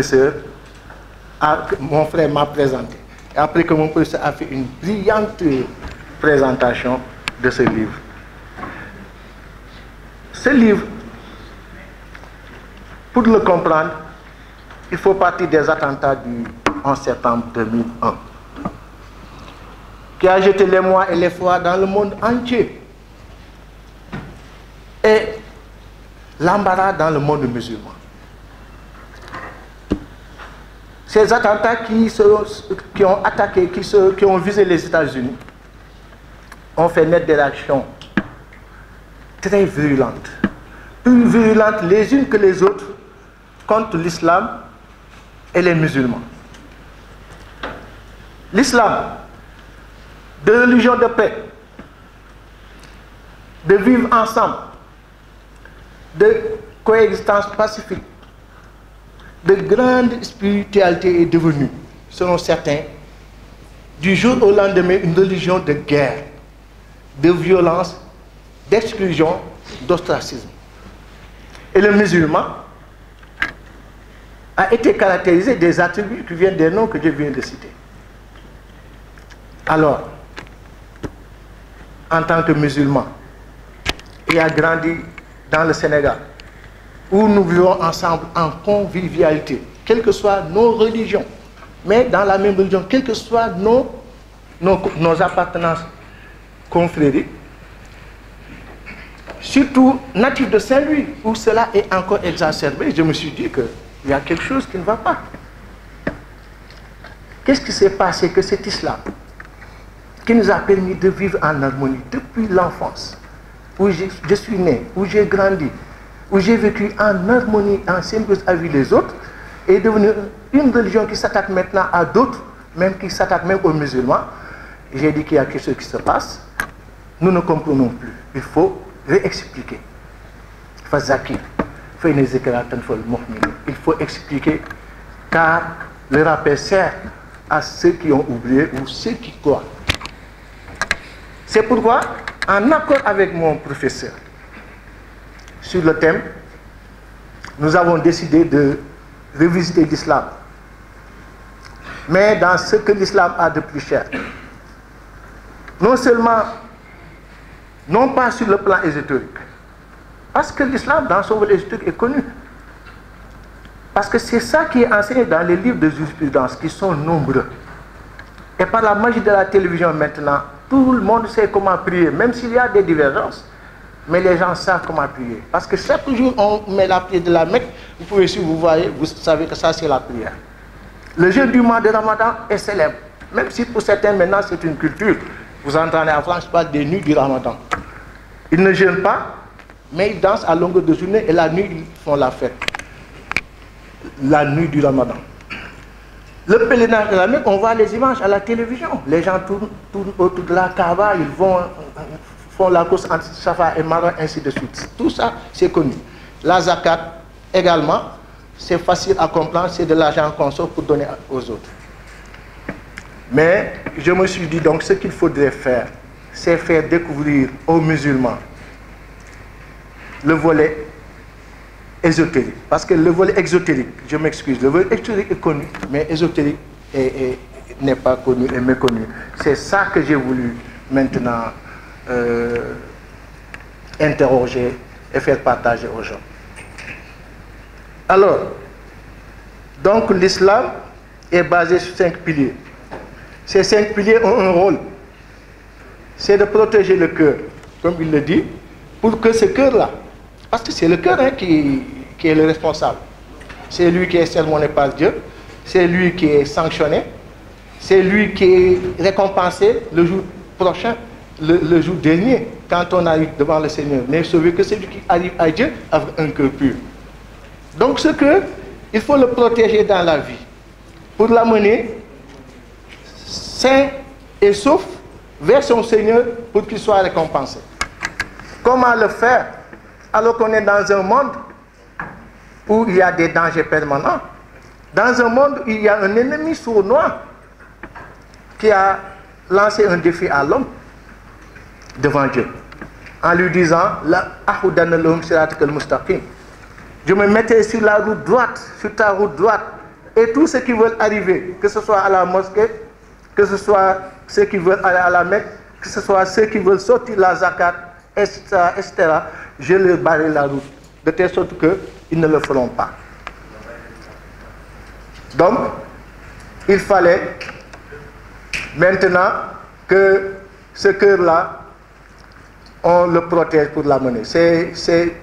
m'a présenté, et après que mon professeur a fait une brillante présentation de ce livre. Ce livre, pour le comprendre, il faut partir des attentats du 11 septembre 2001. Qui a jeté l'émoi et l'effroi dans le monde entier et l'embarras dans le monde musulman. Ces attentats qui ont attaqué, qui ont visé les États-Unis, ont fait naître des réactions très virulentes, plus virulentes les unes que les autres contre l'islam et les musulmans. L'islam, de religion de paix, de vivre ensemble, de coexistence pacifique, de grande spiritualité est devenue, selon certains, du jour au lendemain, une religion de guerre, de violence, d'exclusion, d'ostracisme. Et le musulman a été caractérisé des attributs qui viennent des noms que je viens de citer. Alors, en tant que musulman, et a grandi dans le Sénégal, où nous vivons ensemble en convivialité, quelles que soient nos religions, mais dans la même religion, quelles que soient nos appartenances confrériques, surtout natifs de Saint-Louis, où cela est encore exacerbé, je me suis dit qu'il y a quelque chose qui ne va pas. Qu'est-ce qui s'est passé que cet islam, qui nous a permis de vivre en harmonie depuis l'enfance, où je suis né, où j'ai grandi, où j'ai vécu en harmonie, en symbiose avec les autres, est devenu une religion qui s'attaque maintenant à d'autres, même qui s'attaque même aux musulmans. J'ai dit qu'il y a quelque chose qui se passe, nous ne comprenons plus. Il faut réexpliquer. Il faut expliquer, car le rappel sert à ceux qui ont oublié ou ceux qui croient. C'est pourquoi, en accord avec mon professeur, sur le thème, nous avons décidé de revisiter l'islam, mais dans ce que l'islam a de plus cher. Non seulement, non pas sur le plan ésotérique, parce que l'islam dans son volet ésotérique est connu, parce que c'est ça qui est enseigné dans les livres de jurisprudence qui sont nombreux. Et par la magie de la télévision maintenant, tout le monde sait comment prier, même s'il y a des divergences. Mais les gens savent comment prier. Parce que chaque jour, on met la prière de la Mecque. Vous pouvez, si vous voyez, vous savez que ça, c'est la prière. Le jeûne du mois de Ramadan est célèbre. Même si pour certains, maintenant, c'est une culture. Vous entendez en France, je parle des nuits du Ramadan. Ils ne jeûnent pas, mais ils dansent à longueur de journée et la nuit, ils font la fête. La nuit du Ramadan. Le pèlerinage de la Mecque, on voit les images à la télévision. Les gens tournent autour de la Kaaba, ils font la course entre Safa et Marwa, ainsi de suite. Tout ça, c'est connu. La zakat, également, c'est facile à comprendre, c'est de l'argent qu'on sort pour donner aux autres. Mais je me suis dit donc, ce qu'il faudrait faire, c'est faire découvrir aux musulmans le volet ésotérique. Parce que le volet exotérique, je m'excuse, le volet exotérique est connu, mais ésotérique n'est pas connu et méconnu. C'est ça que j'ai voulu maintenant interroger et faire partager aux gens. Alors, donc l'islam est basé sur 5 piliers. Ces 5 piliers ont un rôle. C'est de protéger le cœur, comme il le dit, pour que ce cœur-là, parce que c'est le cœur qui est le responsable. C'est lui qui est sermonné par Dieu, c'est lui qui est sanctionné, c'est lui qui est récompensé le jour prochain, le jour dernier, quand on arrive devant le Seigneur. N'est sauvé que celui qui arrive à Dieu avec un cœur pur. Donc ce cœur, il faut le protéger dans la vie, pour l'amener sain et sauf vers son Seigneur pour qu'il soit récompensé. Comment le faire alors qu'on est dans un monde où il y a des dangers permanents, dans un monde où il y a un ennemi sournois qui a lancé un défi à l'homme devant Dieu, en lui disant la ahudanna lahum siratakal mustaqim. Je me mettais sur la route droite, sur ta route droite, et tous ceux qui veulent arriver, que ce soit à la mosquée, que ce soit ceux qui veulent aller à la Mecque, que ce soit ceux qui veulent sortir la zakat, etc., etc., je leur barre la route, de telle sorte qu'ils ne le feront pas. Donc, il fallait maintenant que ce cœur-là, on le protège pour l'amener.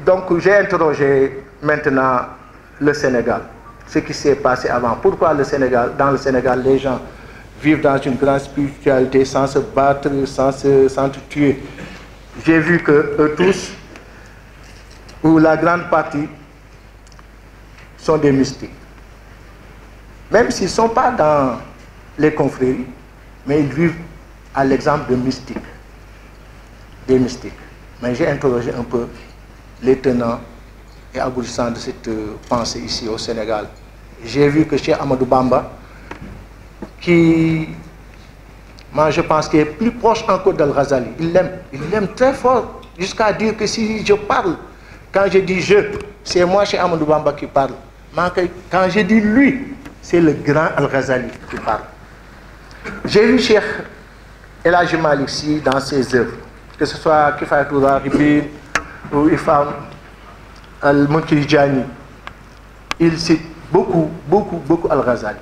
Donc, j'ai interrogé maintenant le Sénégal, ce qui s'est passé avant. Pourquoi le Sénégal? Dans le Sénégal, les gens vivent dans une grande spiritualité sans se battre, sans se tuer. J'ai vu que eux tous, ou la grande partie, sont des mystiques. Même s'ils ne sont pas dans les confréries, mais ils vivent à l'exemple de mystiques, des mystiques. Mais j'ai interrogé un peu les tenants et aboutissants de cette pensée ici au Sénégal. J'ai vu que Cheikh Ahmadou Bamba, qui, moi je pense qu'il est plus proche encore d'Al-Ghazali, il l'aime très fort, jusqu'à dire que si je parle, quand je dis je, c'est moi Cheikh Ahmadou Bamba qui parle. Quand je dis lui, c'est le grand Al-Ghazali qui parle. J'ai vu Cheikh El Hadji Malick Sy dans ses œuvres, que ce soit Kifayatul Raghibin ou Ifham Al-Muntijani, il cite beaucoup Al-Ghazali.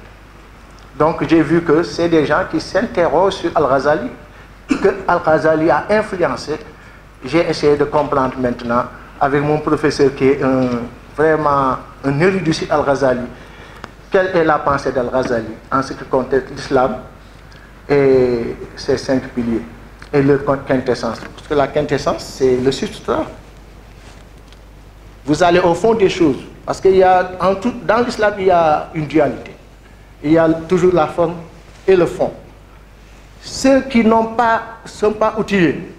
Donc j'ai vu que c'est des gens qui s'interrogent sur Al-Ghazali, que Al-Ghazali a influencé. J'ai essayé de comprendre maintenant avec mon professeur qui est vraiment un érudit sur Al-Ghazali, quelle est la pensée d'Al-Ghazali en ce qui concerne l'islam et ses 5 piliers et leur quintessence. Parce que la quintessence, c'est le substrat. Vous allez au fond des choses, parce qu'il y a dans l'islam, il y a une dualité. Il y a toujours la forme et le fond. Ceux qui ne sont pas outillés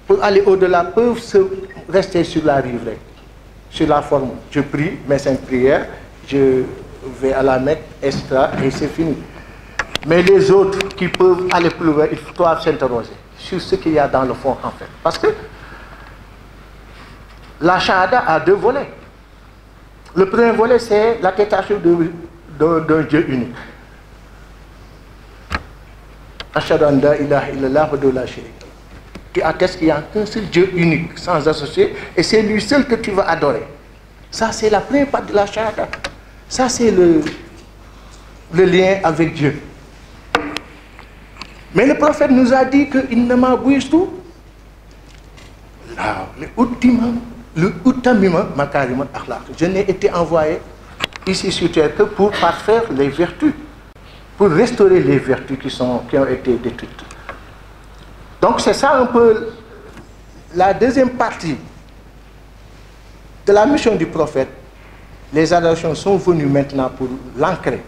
pour aller au-delà peuvent rester sur la rive recte, sur la forme. Je prie mes 5 prières, je vais à la Mecque, etc. et c'est fini. Mais les autres qui peuvent aller plus loin, ils doivent s'interroger sur ce qu'il y a dans le fond en fait. Parce que la shahada a 2 volets. Le premier volet, c'est l'attestation d'un Dieu unique. Ashhadu an la ilaha illallah wa la sharika lahu. Qui atteste qu'il y a qu'un seul Dieu unique, sans associé, et c'est lui seul que tu vas adorer. Ça, c'est la première partie de la shahada. Ça, c'est le lien avec Dieu. Mais le prophète nous a dit que innama bu'istu le utamima makarimat akhlaq. Je n'ai été envoyé ici sur terre que pour parfaire les vertus, pour restaurer les vertus qui ont été détruites. Donc c'est ça un peu la deuxième partie de la mission du prophète. Les adorations sont venues maintenant pour l'ancrer.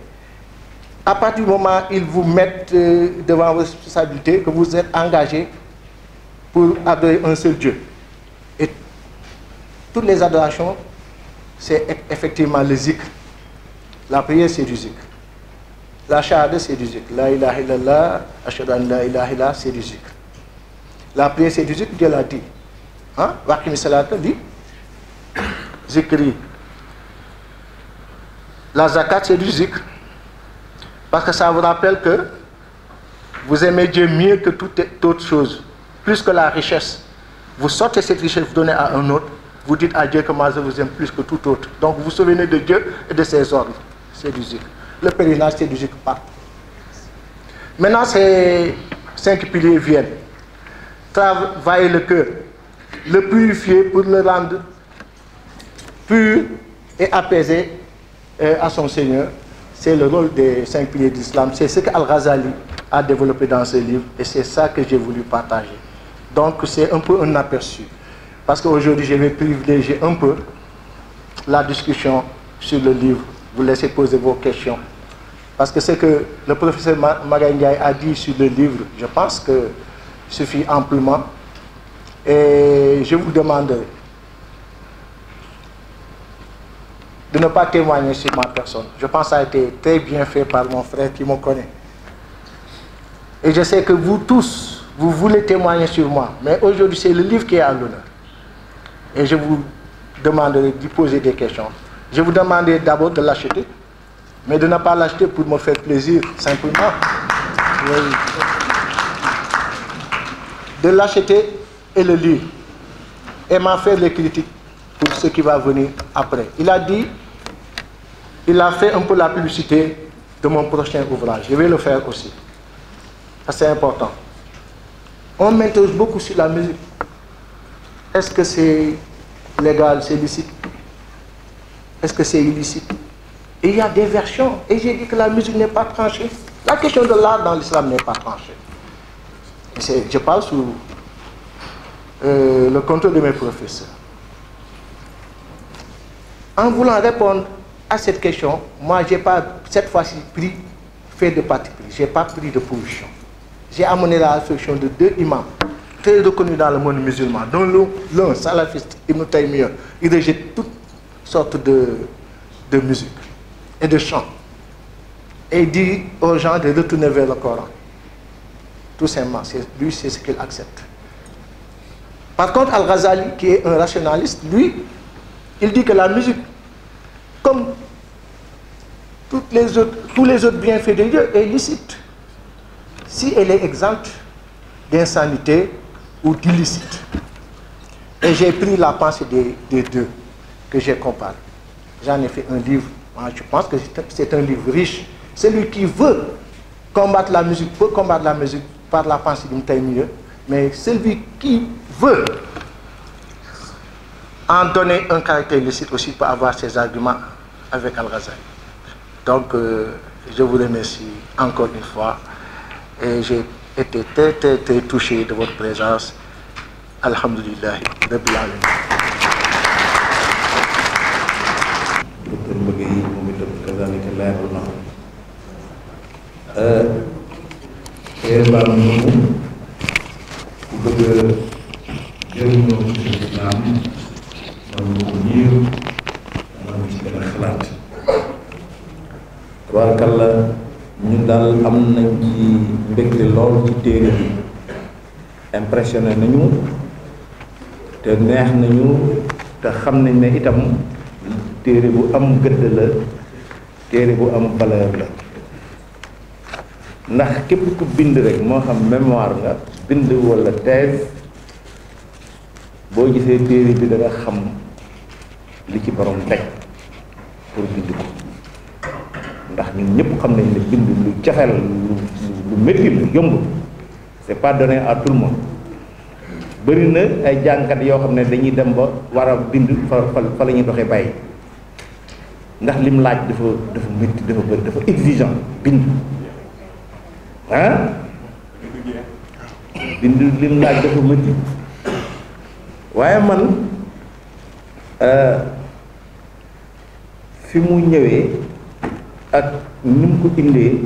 À partir du moment où ils vous mettent devant vos responsabilités, que vous êtes engagés pour adorer un seul Dieu. Et toutes les adorations, c'est effectivement le zikr. La prière, c'est du zikr. La shahada, c'est du zikr. La ilaha illallah, ashhadu an la ilaha illallah, c'est du zikr. La prière, c'est du zikr, Dieu l'a dit. Waqimi salata dit zikri La zakat, c'est du zikr. Parce que ça vous rappelle que vous aimez Dieu mieux que toute autre chose, plus que la richesse. Vous sortez cette richesse, vous donnez à un autre, vous dites à Dieu que moi je vous aime plus que tout autre. Donc vous vous souvenez de Dieu et de ses ordres. C'est du zikr. Le pèlerinage, c'est du zikr partout. Maintenant, ces 5 piliers viennent. Travailler le cœur, le purifier pour le rendre pur et apaisé à son Seigneur. C'est le rôle des 5 piliers d'Islam. C'est ce qu'Al-Ghazali a développé dans ce livre et c'est ça que j'ai voulu partager. Donc c'est un peu un aperçu. Parce qu'aujourd'hui, je vais privilégier un peu la discussion sur le livre. Vous laissez poser vos questions. Parce que ce que le professeur Magaye Ndiaye a dit sur le livre, je pense que suffit amplement. Et je vous demanderai de ne pas témoigner sur ma personne. Je pense que ça a été très bien fait par mon frère qui me connaît. Et je sais que vous tous, vous voulez témoigner sur moi. Mais aujourd'hui, c'est le livre qui est à l'honneur. Et je vous demanderai d'y poser des questions. Je vous demanderai d'abord de l'acheter, mais de ne pas l'acheter pour me faire plaisir, simplement. Oui. De l'acheter et le lire. Et m'en faire les critiques pour ce qui va venir après. Il a dit, il a fait un peu la publicité de mon prochain ouvrage. Je vais le faire aussi. C'est important. On m'interroge beaucoup sur la musique. Est-ce que c'est légal, c'est licite? Est-ce que c'est illicite? Et il y a des versions. Et j'ai dit que la musique n'est pas tranchée. La question de l'art dans l'islam n'est pas tranchée. Je parle sous le contrôle de mes professeurs. En voulant répondre à cette question, moi, je n'ai pas, cette fois-ci, fait de parti pris. Je n'ai pas pris de position. J'ai amené la réflexion de 2 imams très reconnus dans le monde musulman, dont l'un, salafiste, Ibn Taymiyyah, il rejette toutes sortes de musique et de chants. Et il dit aux gens de retourner vers le Coran. Tout simplement, lui, c'est ce qu'il accepte. Par contre, Al-Ghazali, qui est un rationaliste, lui, il dit que la musique, comme tous les autres bienfaits de Dieu, est licite. Si elle est exempte d'insanité ou d'illicite. Et j'ai pris la pensée des deux que j'ai comparé. J'en ai fait un livre. Moi, je pense que c'est un livre riche. Celui qui veut combattre la musique peut combattre la musique par la pensée d'Ibn Taymiyyah. Mais celui qui veut en donner un caractère illicite aussi peut avoir ses arguments avec Al-Ghazali. Donc, je vous remercie encore une fois. Et j'ai été très, très, très touché de votre présence. Alhamdulillah. Rabbil alamin. Docteur Mbagui moom itam kazalika leeral na baam moomu ku bëgg a jëriñoo ci lislaam man nga ko liir man nga ci gën a xalaat tabaarkalla ñun daal am nañ ci mbégte lool ci téere bi impressionné nañu te neex nañu te xam nañ ne itam téere bu am gëdd la téere bu am valeur la ndax képp ku bind rek moo xam mémoire nga bind walla thèse boo gisee téere bi da nga xam li ci borom teg pour bind ko ndax ñun ñëpp xam nañ ne bind lu jafe la lu métti la yomb c'est pas donné à tout le monde bëri na ay jàngkat yoo xam ne dañuy dem ba war a bind fa la ñuy doxee bàyyi ndax lim laaj dafa métti dafa bëri dafa exigeant bind bind lim laaj dafa métti waaye man fi mu ñëwee ak ni mu ko indee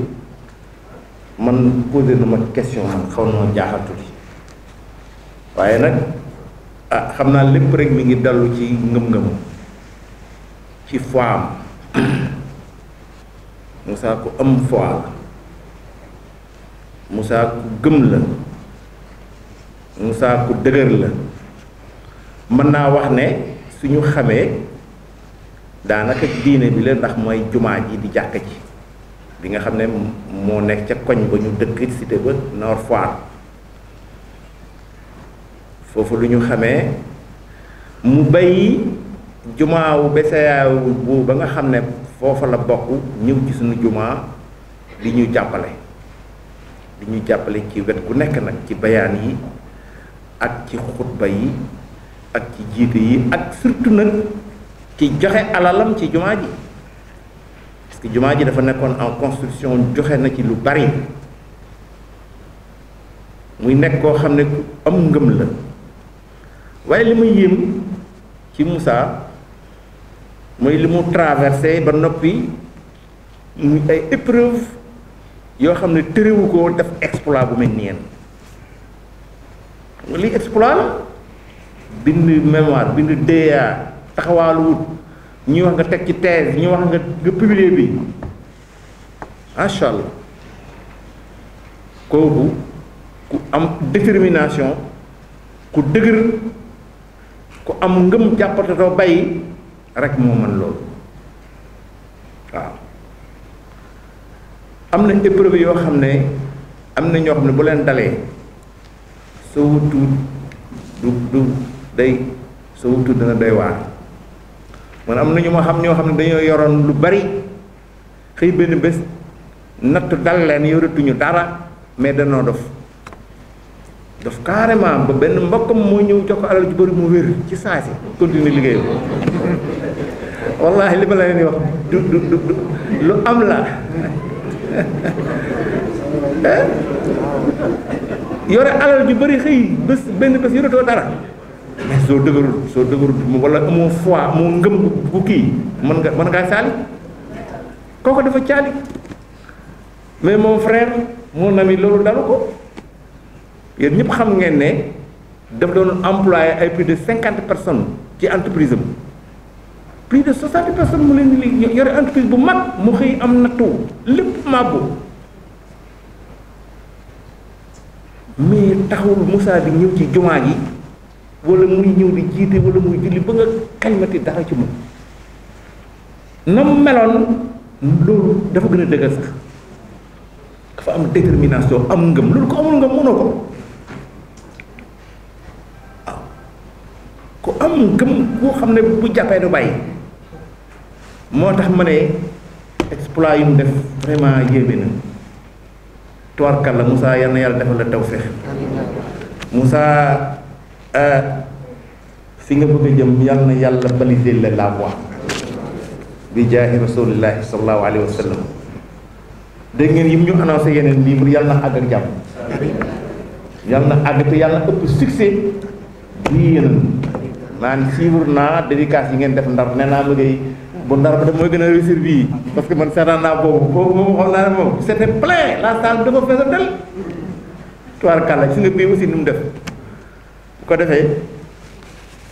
man posé na ma question man xaw na ma jaaxal tuuti waaye nag xam naa lépp rek mi ngi dallu ci ngëm-ngëm ci foi am Moussa ku am foi la Moussa ku gëm la Moussa ku dëgër la mën naa wax ne suñu xamee daanaka diine bi la ndax mooy jumaa ji di jàkka ji bi nga xam ne moo nekk ca koñ ba ñu dëkk cité ba Nord Foire foofu lu ñu xamee mu bay jumaawu beseyaawu bu ba nga xam ne foofa la bokk ñëw ci suñu jumaa di ñu jàppale ci wet gu nekk nag ci bayaan yi ak ci xutba yi ak ci jiite yi ak surtout nag ci joxe alalam ci jumaa ji parce que jumaa ji dafa nekkoon en construction joxe na ci lu bari muy nekk koo xam ne ku am ngëm la waaye li ma yéem ci Moussa mooy li mu traversé ba noppi muy ay épreuve yoo xam ne tërewu ko def exploit bu mel ni yéen xam nga lii exploit la bind mémoire bind DEA taxawaalu wut ñuy wax nga teg ci thèse ñu wax nga publier bi macha allah kooku ku am détermination ku dëgër ku am ngëm jàppatatoo bàyyi rek moo mën loolu waaw am na épreuve yoo xam ne am na ñoo xam ne bu leen dalee soo wutuut du day soo wutuut dana doy waar man am na ñu ma xam ñoo xam ne dañoo yoroon lu bari xëy benn bés natt dal leen yoratuñu dara mais danoo dof carrément ba benn mbokkam moo ñëw jox ko alal ju bari mu wér ci saa si continuer liggéeyam wallahi li ma la leen di wax du lu am la yore alal ju bari xëy benn bés yoratoo dara mais soo dëgërul wala amoo foi amoo ngëm bu kii mën ngaa saali kooku dafa caali mais mon frère mon ami loolu dalu ko yéen ñëpp xam ngeen ne daf doon employé ay plus de 50 personnes ci entreprise am plus de 60 personnes mu leen di yore entreprise bu mag mu xëy am nattu lépp màbbu mais taxawul Moussa di ñëw ci jumaa ji wala muy ñëw di jiite wala muy julli ba nga xaymati dara ci moom na mu meloon loolu dafa gën a dëgër sax dafa am détermination am ngëm loolu ko amul ngëm mënoo ko waaw ku am ngëm koo xam ne bu jàppee du bàyyi moo tax ma ne exploit yu mu def vraiment yéeme na tubarkalla Moussa yal na yàlla defal la tawfeex Moussa fi nga bëgg a jëm yal na yàlla baliser la voie bi jaahi rasulillahi sallallahu alayhi wa sallam dégg ngeen yi mu ñu annoncé yeneen livre yal na àgg ak jàmm yal na àgg te yàlla ëpp succès bii yéen naan suivre naa dédicace yi ngeen def ndar nee naa liggéey bu ndar ba def mooy gën a réussir bii parce que man seetaan naa boobu moom xam naa ne moom c'était plein la salle dafa fees a del tubaarkàlla si nga bii aussi nu mu def bu ko defee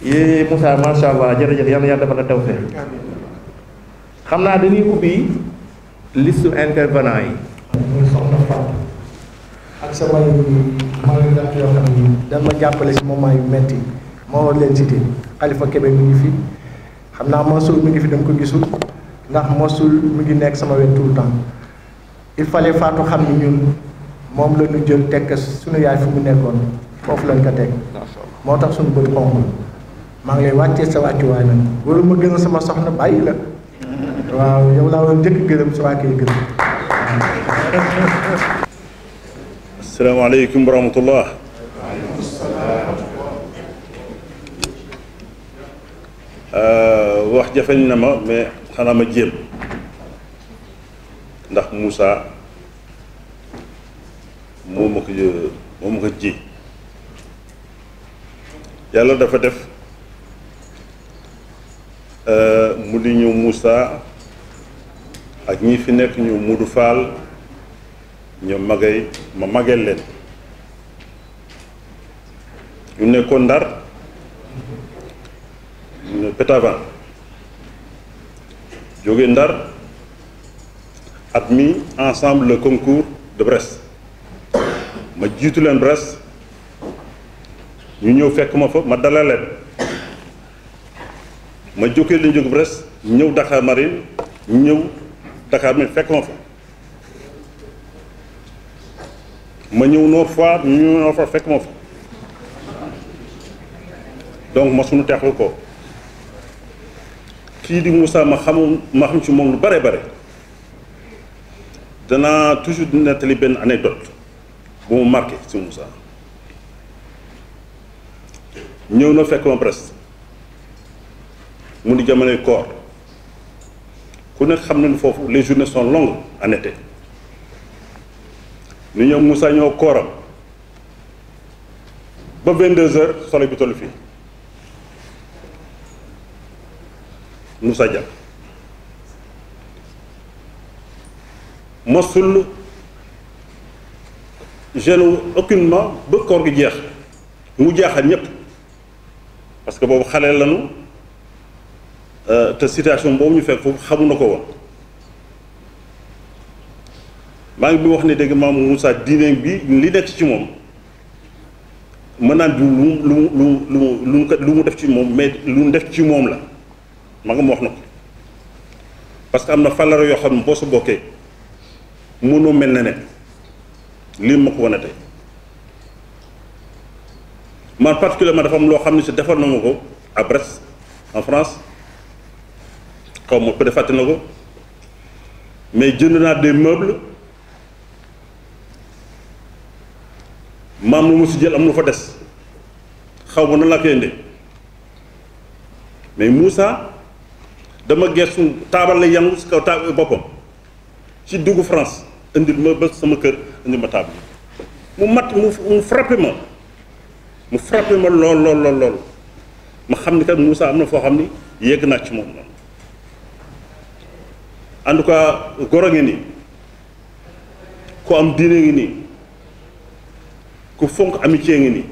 yee Moussa macha allah jërëjëf yal na yàlla defal la tawfeex xam naa dañuy ubbi liste intervenant yi. muy soxna Fatou ak samay marigat yoo xam ni dañ ma jàppale si moment yu metti moo war leen cité Khalifa Kébé mi ngi fi xam naa Mansour mi ngi fi dama ko gisul ndax Mansour mi ngi nekk sama wet tout le temps il fallait Fatou xam ni ñun moom la ñu jël teg suñu yaay fu mu nekkoon foofu lañ ko teg moo tax suñu bët xonq maa ngi lay wàccee sa wàccuwaay nag wala ma gën a sama soxna bàyyi la waaw yow laa war njëkk gërëm si waa kii gërëm. asalaamaaleykum wa rahmatullah. wax jafeñ na ma mais xanaa ma jéem ndax Moussa moo ma ko ji yàlla dafa def mu di ñu Moussa ak ñi fi nekk ñu Modou Fall ñoom magay ma magel leen ñu nekkoon Ndar Pétavan jóge Ndar admis ensemble le concours de Brest ma jiitu leen Brest ñu ñëw fekk ma fa ma dalal leen ma jógee leen jóge Brest ñëw Dakar Marine ñëw Dakar Marine fekk ma fa ma ñëw Nord Foire ñu ñëw Nord Foire fekk ma fa donc ma suñu teexlu ko kii di Moussa ma xam ci moom lu bare bare danaa toujours nettali benn anecdote bu mu marqué ci Moussa ñëw na fekk ma Brest mu di jamonoy koor ku nekk xam na ni foofu les journées sont longues en été ñu ñëw Moussa ñëw kooram ba 22h soleil bi tollu fii Moussa Dia mosul gêné aucunement ba koor gi jeex mu jaaxal ñépp parce que boobu xale lañu te situation boobu ñu fekk foofu xamu na ko woon maa ngi bi wax ne dégg maam Moussa diine bi li nekk ci moom mën naan du lu mu def ci moom mais lu mu def ci moom la ma nga ma wax na ko parce que am na fàllare yoo xam ne boo sa bokkee mënoo mel ne lii ma ko wane tey man particulièrement dafa am loo xam ne si defar na ma ko à Brest en France xaw ma peut-être fàtte na ko mais jënd naa des meubles maam lu mu si jël am lu fa des xaw ma nan laa koy indee mais Moussa dama gestu taabal la yanu si kaw taabal boppam ci duggu France indil ma ba sama kër indil ma taabal mu frappé ma lool ma xam ni kat Moussa am na foo xam ni yegg naa ci moom noonu en tout cas goro ngi nii ku am diine ngi nii ku fonk amitié ngi nii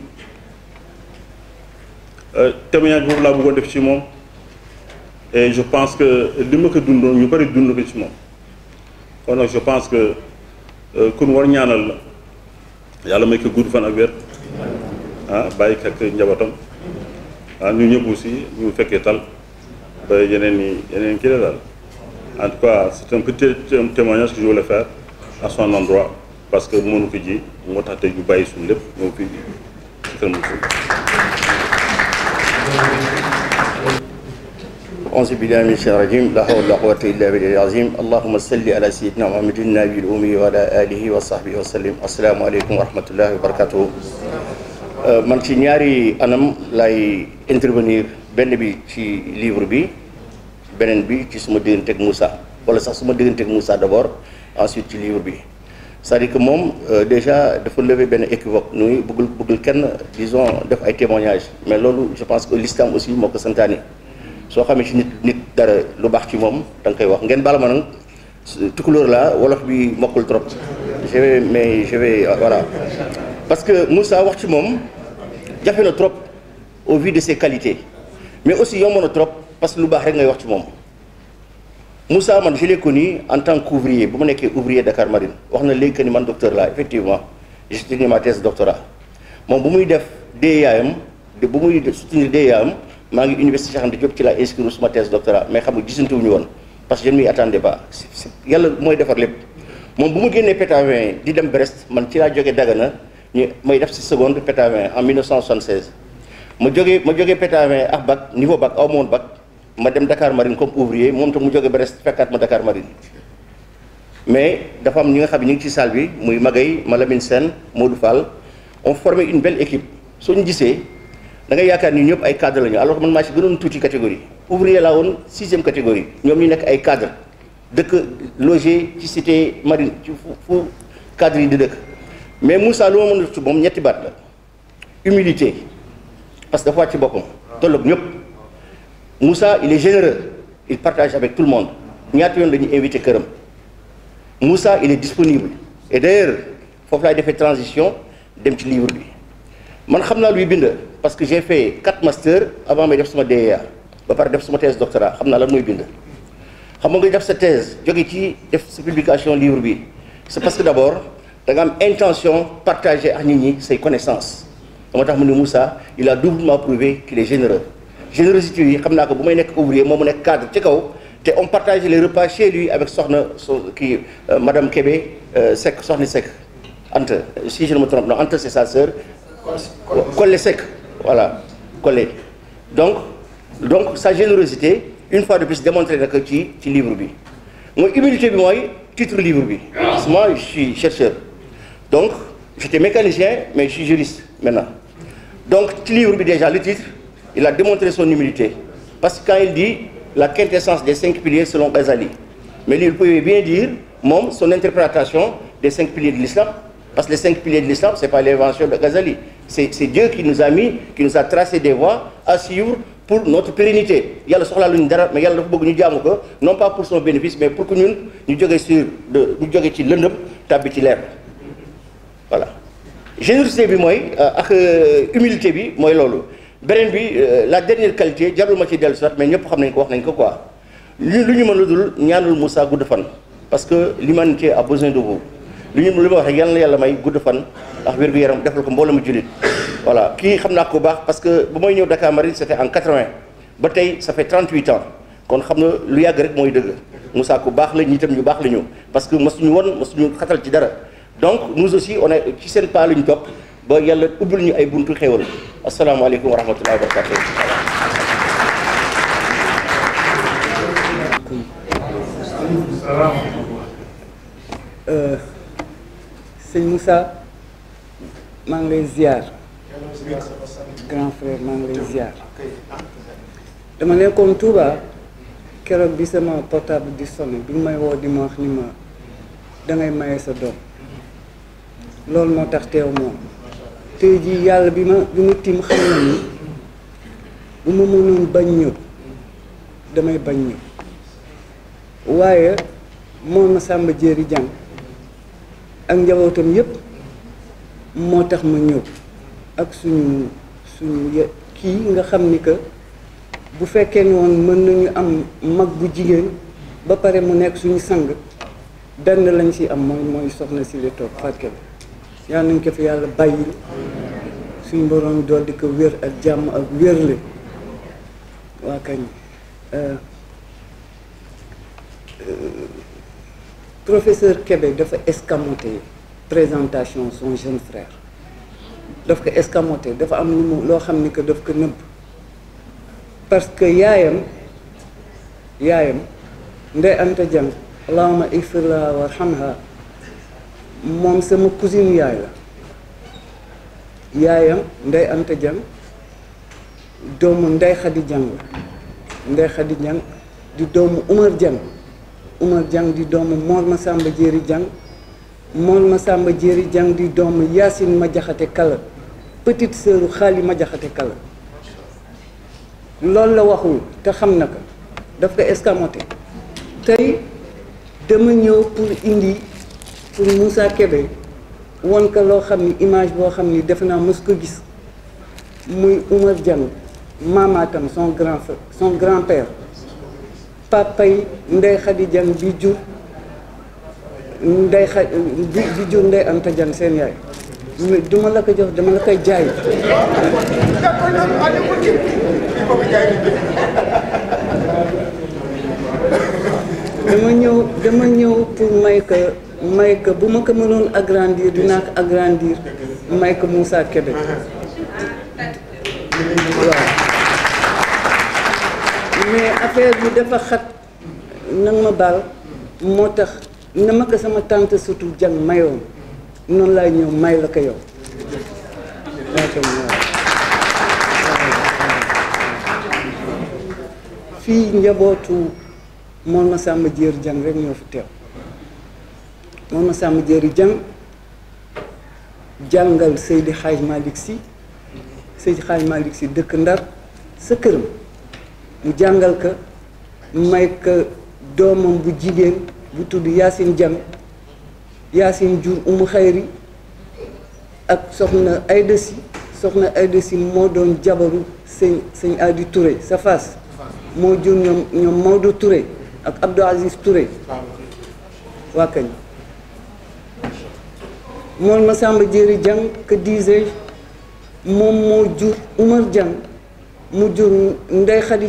témoignage boobu laa bëggoon def ci moom et je pense que li ma ko dundoon ñu bari dund ko ci moom kon nag je pense que kun war ñaanal la yàlla may ko gudd fan ak wér bàyyi ak njabootam ñu ñëpp aussi ñu fekkee tal ba yeneen kii la daal en tout cas c'est un petit témoignage que je voulais faire à son endroit parce que mënu ko ji moo tax tey ñu bàyyi suñu lépp ñoo fii ci kër أعوذ بالله من الشيطان الرجيم لا حول ولا قوة إلا بالله العظيم اللهم صل على سيدنا محمد النبي الأمي وعلى آله وصحبه وسلم السلام عليكم ورحمة الله وبركاته man ci ñaari anam lay intervenir benn bi ci livre bi beneen bi ci suma digganteeg Moussa wala sax suma digganteeg Moussa d'abord ensuite ci livre bi c'est-à-dire que moom déjà dafa lever benn équivoque nuy bëggul kenn disons def ay témoignages mais loolu je pense que l'islam aussi moo ko santaane soo xamee ci nit dara lu baax ci moom da nga koy wax ngeen baal ma nag tukulóor la wolof bi mokkul trop je vais voilà parce que Moussa wax ci moom jafe na trop au vu de ses qualités mais aussi yomb na trop parce que lu baax rek ngay wax ci moom Moussa man je l'ai connu en tant qu'ouvrier bu ma nekkee ouvrier Dakar Marine wax na léegi que ni man docteur la effectivement j'ai soutenu ma thèse doctorat moom bu muy def DEA-am bu muy soutenir DEA-am maa ngi université Cheikh Anta Diop ci la inscrire suma thèse doctorat mais xam nga gisante wuñu woon parce que je ne m'y attendais pas yàlla mooy defar lépp moom bu mu génnee Pétavin di dem Brest man ci laa jógee Dagana ñu may def si seconde Pétavin en 1976 ma jógee Pétavin ak bac niveau bac aw ma woon bac ma dem Dakar Marine comme ouvrier moom tam mu jógee Brest fekkaat ma Dakar Marine mais dafa am ñi nga xam ne ñu ngi ci salle bi muy Magay Malamine Sène Modou Fall on formé une belle équipe soo ñu gisee da ngay yaakaar ni ñëpp ay cadre lañu alors que man maa ci gënoon tuuti catégorie ouvrier laa woon 6e catégorie ñoom ñu nekk ay cadre dëkk logé ci cité Marine ci fu cadre yi di dëkk mais Moussa lu ma mën a def ci moom ñetti baat la humilité parce que dafa wàcc boppam tolloog ñëpp Moussa il est généreux il partage avec tout le monde ñaata yoon la ñuy invité këram Moussa il est disponible et d'ailleurs foofu laay defee transition dem ci livre bi man xam naa luy bind parce que j'ai fait 4 masters avant may def sama DEA ba pare def sama thèse doctorat xam naa lan mooy bind xam nga def sa thèse jóge ci def sa publication livre bi c'est parce que d'abord da nga am intention partager ak nit ñi say connaissances moo tax mu ne Moussa il a doublement prouvé qu'il est généreux générosité yi xam naa ko bu may nekk ouvrier moom mu nekk cadre ci kaw Et on partageait les repas chez lui avec Madame Kébé, Sohna Seck, Ante, si je ne me trompe, non, Ante c'est sa sœur, Collé Seck, voilà, Collé. Donc sa générosité, une fois de plus, démontrée dans le livre. Moi, humilité, moi, titre livre. Moi, je suis chercheur. Donc, j'étais mécanicien, mais je suis juriste maintenant. Donc, le livre, déjà, le titre, il a démontré son humilité. Parce que quand il dit la quintessence des 5 piliers selon Ghazali, mais lui, il pouvait bien dire, son interprétation des 5 piliers de l'islam, parce que les 5 piliers de l'islam, ce n'est pas l'invention de Ghazali. C'est Dieu qui nous a tracé des voies à suivre pour notre pérennité. Il y a le soxla luñ dara, mais yalla dafa bëgg ñu jaamu ko, non pas pour son bénéfice, mais pour que ñun ñu joggé ci lëndëm tabbi ci leer. Voilà. Générosité bi moy ak humilité bi moy lolu. Benen bi la dernière qualité, jarul ma ci dellu soit, mais ñëpp xam nañ ko wax nañ ko quoi. Lu ñu mën dul ñaanul Moussa gudd fan, parce que l'humanité a besoin de vous. Lu ma wax rek yàlla may gudd fan ak wér gu yaram defal ko mbooloo mu jullit. Voilà, qui xamna ko baax parce que bu may ñëw Dakar Marine c'était en 80 ba tay ça fait 38 ans kon xamna lu yàgg rek moy dëgg Moussa ko baax la ñi tam ñu baax la ñu parce que mësuñu xatal ci dara. Donc nous aussi on est ci seen pas luñ top ba yàlla ubbil ñu ay buntu xéewal. Assalamu alaykum wa rahmatullahi wa barakatuh. Sëñ Moussa maa ngi lay ziar grand frère maa ngi lay ziar dama nekkoon Touba keroog bi sama portable di sonné bi may woo di ma wax ni ma dangay maye sa doom loolu moo tax teew moom tey jii yàlla bi ma tiim xam na ni bu ma mënoon bañ ñëw damay bañ ñëw waaye moom ma Samba Jéeri Jàng ak njabootam yépp moo tax ma ñëw ak suñu kii nga xam ni que bu fekkee ni woon mën nañu am mag bu jigéen ba pare mu nekk suñu sang benn lañ ci am mooy soxna si li toog Fatou Kébé yal nañ ko fi yàlla bàyyi suñu borom dool di ko wér ak jàmm ak wérle waa kañ professeur Kébé dafa escamoté présentation son jeune frère daf ko escamoté dafa am lu mu loo xam ni que daf ko nëbb parce que yaayam Ndeye Anta Diang allahumma ighfir laha warhamha moom sama cousine yaay la yaayam Ndeye Anta Diang doomu Ndeye Khady Diang la Ndeye Khady Diang di doomu Oumar Diang di doomu Mor Massamba Jéeri Diang Mor Massamba Jéeri Diang di doomu Yacine Madiakhate Kala petite sœur Khali Madiakhate Kala loolu la waxul te xam na ko daf ko escamoté tey dama ñëw pour Moussa Kébé won ko loo xam ni image boo xam ni defe naa mos ko gis muy Oumar Diang maamaatam son grand-père papay Ndeye Khady Diang bi jur bi jur Ndeye Anta Diang seen yaay duma la ko jox dama la koy jaay dama ñëw pour may ko bu ma ko mënoon agrandir dinaa ko agrandir may ko Moussa Kébé waaw mais affaire bi dafa xat nag ma baal moo tax na ma ko sama tante surtout Diang mayoon noonu laay ñëw may la ko yow fii njabootu Mor Massamba Jéeri Diang rek ñoo fi teew Mor Massamba Jéeri Diang jàngal Seydi Hadj Malick Sy dëkk Ndar sa këram mu jàngal ko may ko doomam bu jigéen bu tudd Yacine Diang Yacine jur Umu Xayri ak soxna Aïda Sy moo doon jabaru sëñ Adi Touré sa fas moo jur ñoom Maodo Touré ak Abdou Aziz Touré waa kañ Mor Massamba Jéeri Diang que disais moom moo jur Oumar Diang mu jur Ndeye Khady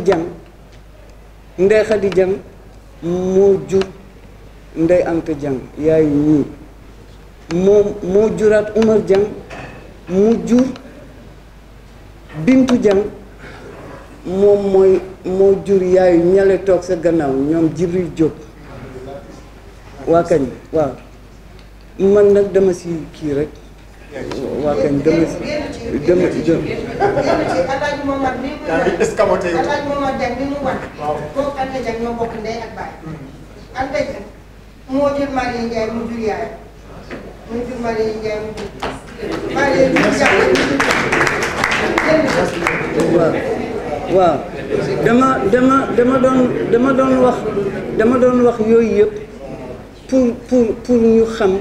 Diang moo jur Ndeye Anta Dieng yaayu ñii moo juraat Umar Dieng mu jur Bintu Dieng moom moo jur yaayu ñale toog sa gannaaw ñoom Jibril Diop waa kañ waaw man nag dama si kii rek waa kañ dama si Alaaji Momar mi mu Alaaji Momar Dieng mi mu wan moom Anta Dieng ñoo bokk ndey ak baay Anta Dieng moo jur Marie Ndiaye mu jur yaay mu jur Marie Ndiaye mu jur Marie waaw dama doon wax yooyu yëpp pour ñu xam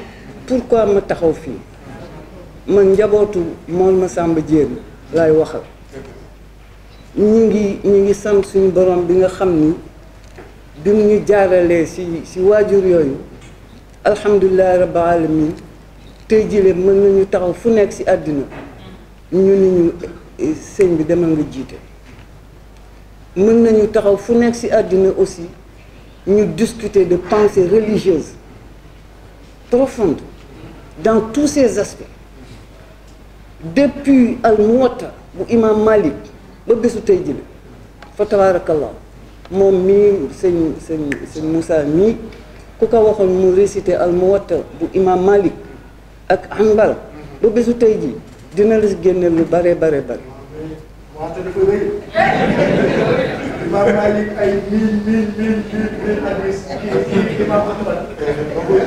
pourquoi ma taxaw fii man njabootu Mor Massamba Diène laay waxal ñi ngi sant suñu borom bi nga xam ni bi mu ñu jaaralee si waajur yooyu alhamdulilah rabbil alamin tey jile mën nañu taxaw fu nekk si àddina ñu ni ñu sëñ bi demal nga jiite mën nañu taxaw fu nekk si àddina aussi ñu discuter de pensée religieuse profonde dans tous ses aspects depuis al Muwatta bu imam Malik ba bésu tey jile fa tabarakallah moom mii sëñ Moussa mii ku ko waxoon mu réciter al Muwatta bu imam Malik ak Hanbal ba bésu tey ji dina la génne lu bare bare bare waxtu dafa rëy imam Malik ay mille hadis imam Ahmad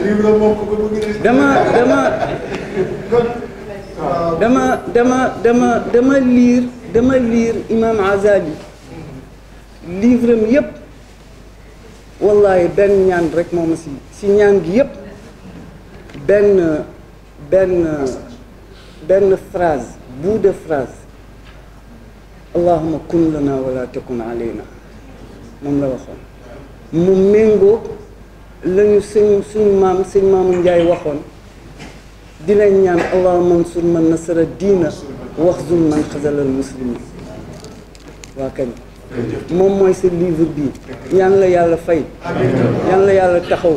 livre moom ko bëgg dama lire imam Azali livre am yëpp wallahi benn ñaan rek moom si ñaan gi yëpp benn phrase bout de phrase allahumma kun lana wala takun alayna moom la waxoon mu méngoo lañu suñu maam sëñ Maamu Njaay waxoon dinañ ñaan allahumma ansur man nasara diina waxzul man xazalal muslimin waa kañ moom mooy sa livre bi ñaan la yàlla fay ñaan la yàlla taxaw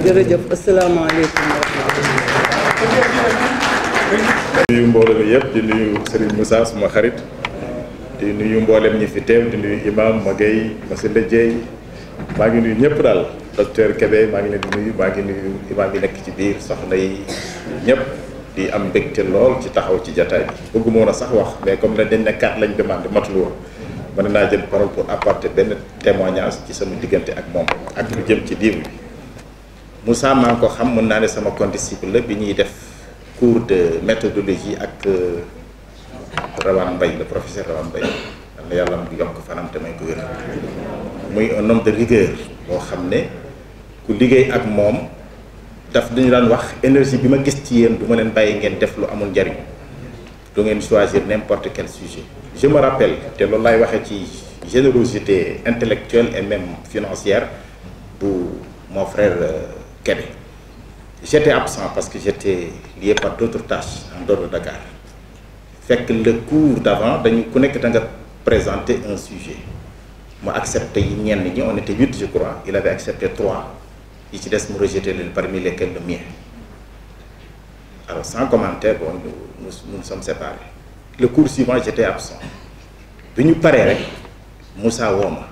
jërëjëf asalaamaaleykum wa rahmatulah di nuyu mbooloo mi yëpp di nuyu Serigne Moussa suma xarit di nuyu mboolem ñi fi teew di nuyu imam Magay Masila Dieye maa ngi nuyu ñëpp daal docteur Kébé maa ngi leen di nuyu maa ngi nuyu imam yi nekk ci biir soxna yi ñëpp di am mbégte lool ci taxaw ci jataay bi bëgguma woon a sax wax mais comme dañ ne 4 lañ demandé matul woon mën naa jël parole pour apporter benn témoignage ci sama diggante ak moom ak lu jëm ci livre bi Moussa maa ngi ko xam mën naa ne sama condisciple la bi ñuy def cours de méthodologie ak Rawane Mbaye le professeur Rawane Mbaye am na yàlla mu yokk fanam te may ko wér muy un homme de rigueur boo xam ne ku liggéey ak moom daf dañu daan wax énergie bi ma gis ci yéen du ma leen bàyyi ngeen def lu amul njariñ du ngeen choisir n'importe quel sujet je me rappelle te loolu laay waxee ci générosité intellectuelle et même financière bu mon frère Kébé j'étais absent parce que j'étais lié par d'autres tâches en dehors de Dakar fekk le cours d'avant dañu ku nekk da nga présenter un sujet mu accepté yi ñenn ñi on était 8 je crois il avait accepté 3 yi ci des mu rejeté leen parmi lesquels le mien alors sans commentaire bon nous sommes séparés le cours suivant j'étais absent bi ñu paree rek Moussa woo ma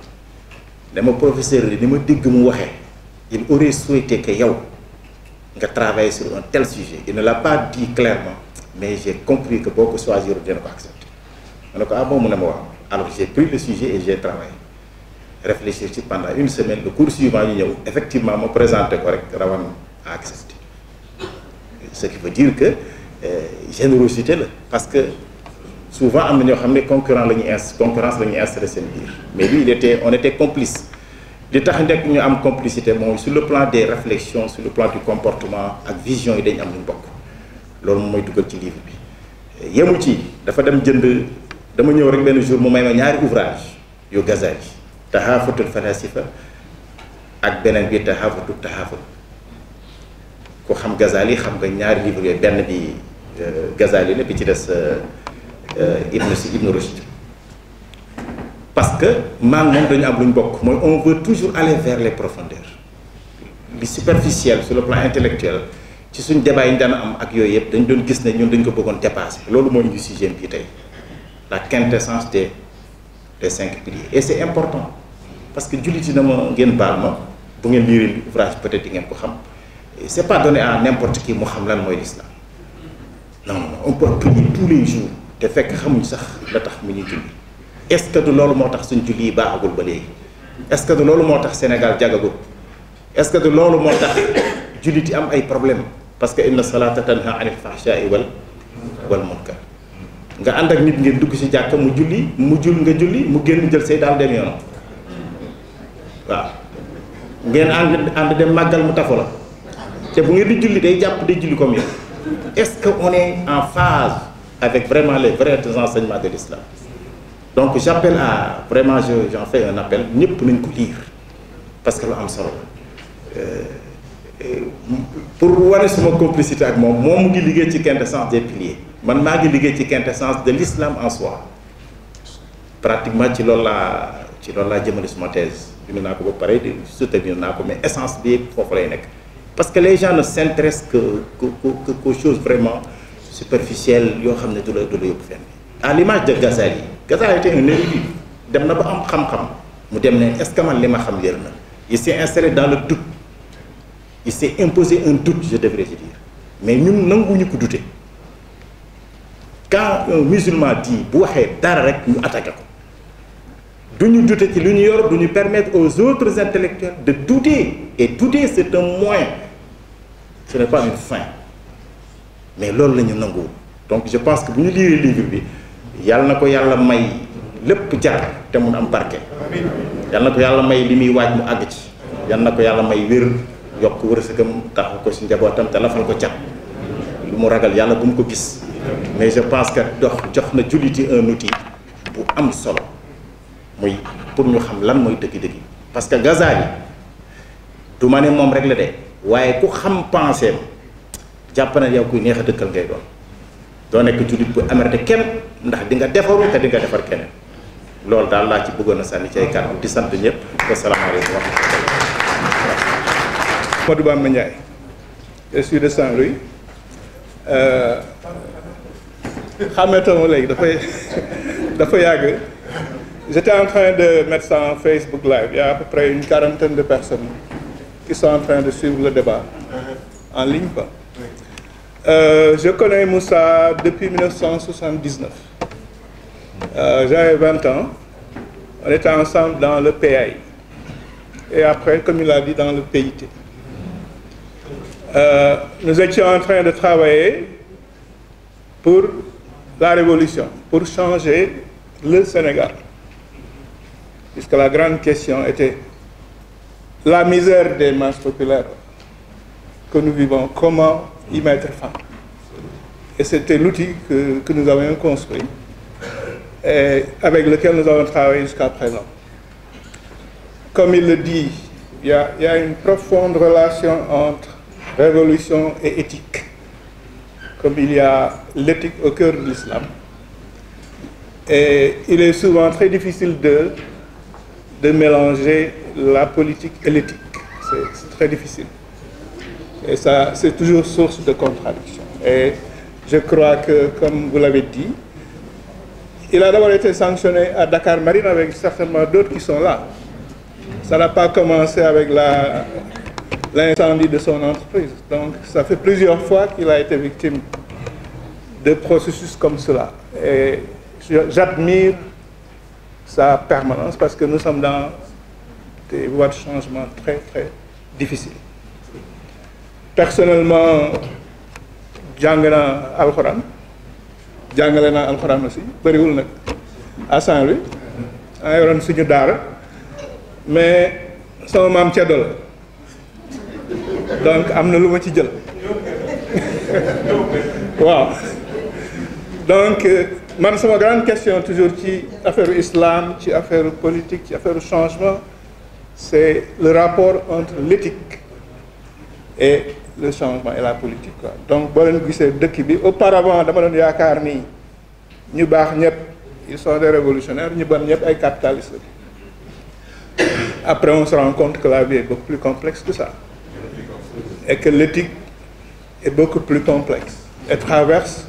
dama professeur li ni ma dégg mu waxee il aurait souhaité que yow nga travailler sur un tel sujet il ne l'a pas dit clairement mais j'ai compris que boo ko choisir dina ko accepter ma ne ko ah bon mu ne ma waaw alors j'ai pris le sujet et j'ai travaillé réfléchir ci pendant une semaine le cours suivant ñu ñëw effectivement ma présenté ko rek Rawane a accepté ce qui veut dire que générosité la parce que souvent am na ñoo xam ne concurrence la ñuy installé seen biir mais lui on était complice li tax nekk ñu am complicité moom sur le plan des réflexions sur le plan du comportement ak vision yi dañu am luñ bokk loolu moom mooy dugal ci livre bi yemu ci dafa dem jënd dama ñëw rek benn jour mu may ma ñaari ouvrage yu Ghazali Tahafutul Falasifa ak beneen bi Tahafutul Tahafut ku xam Ghazali xam nga ñaari livre yooyu benn bi Ghazali la bi ci des Ibn Rushd parce que maa ngi moom dañu am lu ñu bokk mooy on veut toujours aller vers les profondeurs li superficiel sur le plan intellectuel ci suñ débat yi ñu daan am ak yooyu yëpp dañ doon gis ne ñun dañ ko bëggoon dépasser loolu moo indi sujet bi tey la quintessence des 5 piliers et c'est important parce que jullit yi dama ngeen baal ma bu ngeen lire ouvrage peut-être di ngeen ko xam c'est pas donné à n'importe qui mu xam lan mooy l'islam non on peut prier tous les jours te fekk xamuñ sax la tax mu ñuy julli est-ce que du loolu moo tax suñ julli yi baaxagul ba léegi est-ce que du loolu moo tax Sénégal jagagul est-ce que du loolu moo tax jullit yi am ay problème parce que inna salata tanha anil fahsha'i wal munkar nga ànd ak nit ngeen dugg ci jàkka mu julli mu nga julli mu génn jël say daal dem yoonam waaw ngeen ànd dem màggal mu tafu la te bu ngeen di julli day jàpp day julli comme yow est-ce que on est en phase avec vraiment les vrais enseignements de l'islam? Donc j'appelle à vraiment j'en fais un appel ñëpp nañ ko lire parce que lu am solo pour wane suma complicité ak moom mu ngi liggéey ci quintessence des piliers man maa ngi liggéey ci quintessence de l'islam en soi pratiquement ci loolu laa jëmale suma thèse bind naa ko ba pare soutenir naa ko mais essence bi foofu lay nekk parce que les gens ne s'intéressent qu'aux choses vraiment superficielles yoo xam ne du la yóbbu fenn à l'image de Ghazali était un érudit dem na ba am xam-xam mu dem ne est-ce que man li ma xam leer na il s'est installé dans le doute il s'est imposé un doute je devrais dire mais ñun nanguñu ko douter quand un musulman dit bu waxee dara rek ñu attaqué ko duñu douter ci lu ñu yor duñu permettre aux autres intellectuels de douter et douter c'est un moyen ce n'est pas une fin mais loolu la ñu nanguwul donc je pense que bu ñu lire livre bi yàlla na ko yàlla may lépp jar te mun am barke yàlla na ko yàlla may li muy waaj mu àgg ci yàlla na ko yàlla may wér yokk wërsëgam taxu ko ci njabootam te lafal ko cat lu mu ragal yàlla bu mu ko gis mais je pense que jox na julliti un outil bu am solo muy pour ñu xam lan mooy dëgg-dëgg parce que Ghazali du ma ne moom rek la de waaye ku xam pensée jàpp na yow kuy neex a dëkkal ngay doo nekk jullit bu amerte kenn ndax di nga defaru te di nga defar keneen loolu daal laa ci bëggoon a sànni ci ay kàddu di sant ñëpp wasalaamaaleykum wa rahmatulah. Modou Bamba Ndiaye, je suis de Saint-Louis. J'étais en train de mettre ça en Facebook Live. Il y a à peu près une quarantaine de personnes qui sont en train de suivre le débat en ligne. Je connais Moussa depuis 1979. J'avais 20 ans. On était ensemble dans le PAI. Et après, comme il a dit, dans le PIT. Nous étions en train de travailler pour la révolution, pour changer le Sénégal. Puisque la grande question était la misère des masses populaires que nous vivons, comment y mettre fin. Et c'était l'outil que nous avions construit et avec lequel nous avons travaillé jusqu'à présent. Comme il le dit, il y a une profonde relation entre révolution et éthique. Comme il y a l'éthique au cœur de l'islam. Et il est souvent très difficile de mélanger la politique et l'éthique. C'est très difficile. Et ça, c'est toujours source de contradiction. Et je crois que, comme vous l'avez dit, il a d'abord été sanctionné à Dakar Marine avec certainement d'autres qui sont là. Ça n'a pas commencé avec l'incendie de son entreprise. Donc, ça fait plusieurs fois qu'il a été victime de processus comme cela. Et j'admire sa permanence parce que nous sommes dans des voies de changement très, très difficiles. Personnellement, Djangana Al-Khoran, Djangalena Al-Khoran aussi, à Saint-Louis, à Suñu Daara, mais sama maam ceddo la donc am na lu ma ci jël waaw donc man sama grande question toujours ci affaire islam ci affaire politique ci affaire changement c'est le rapport entre l'éthique et le changement et la politique quoi. Donc boo leen gisee dëkk bi auparavant dama doon yaakaar ni ñu baax ñëpp ils sont des révolutionnaires, ñu bon ñëpp ay capitalistes. Après, on se rend compte que la vie est beaucoup plus complexe que ça. Et que l'éthique est beaucoup plus complexe et traverse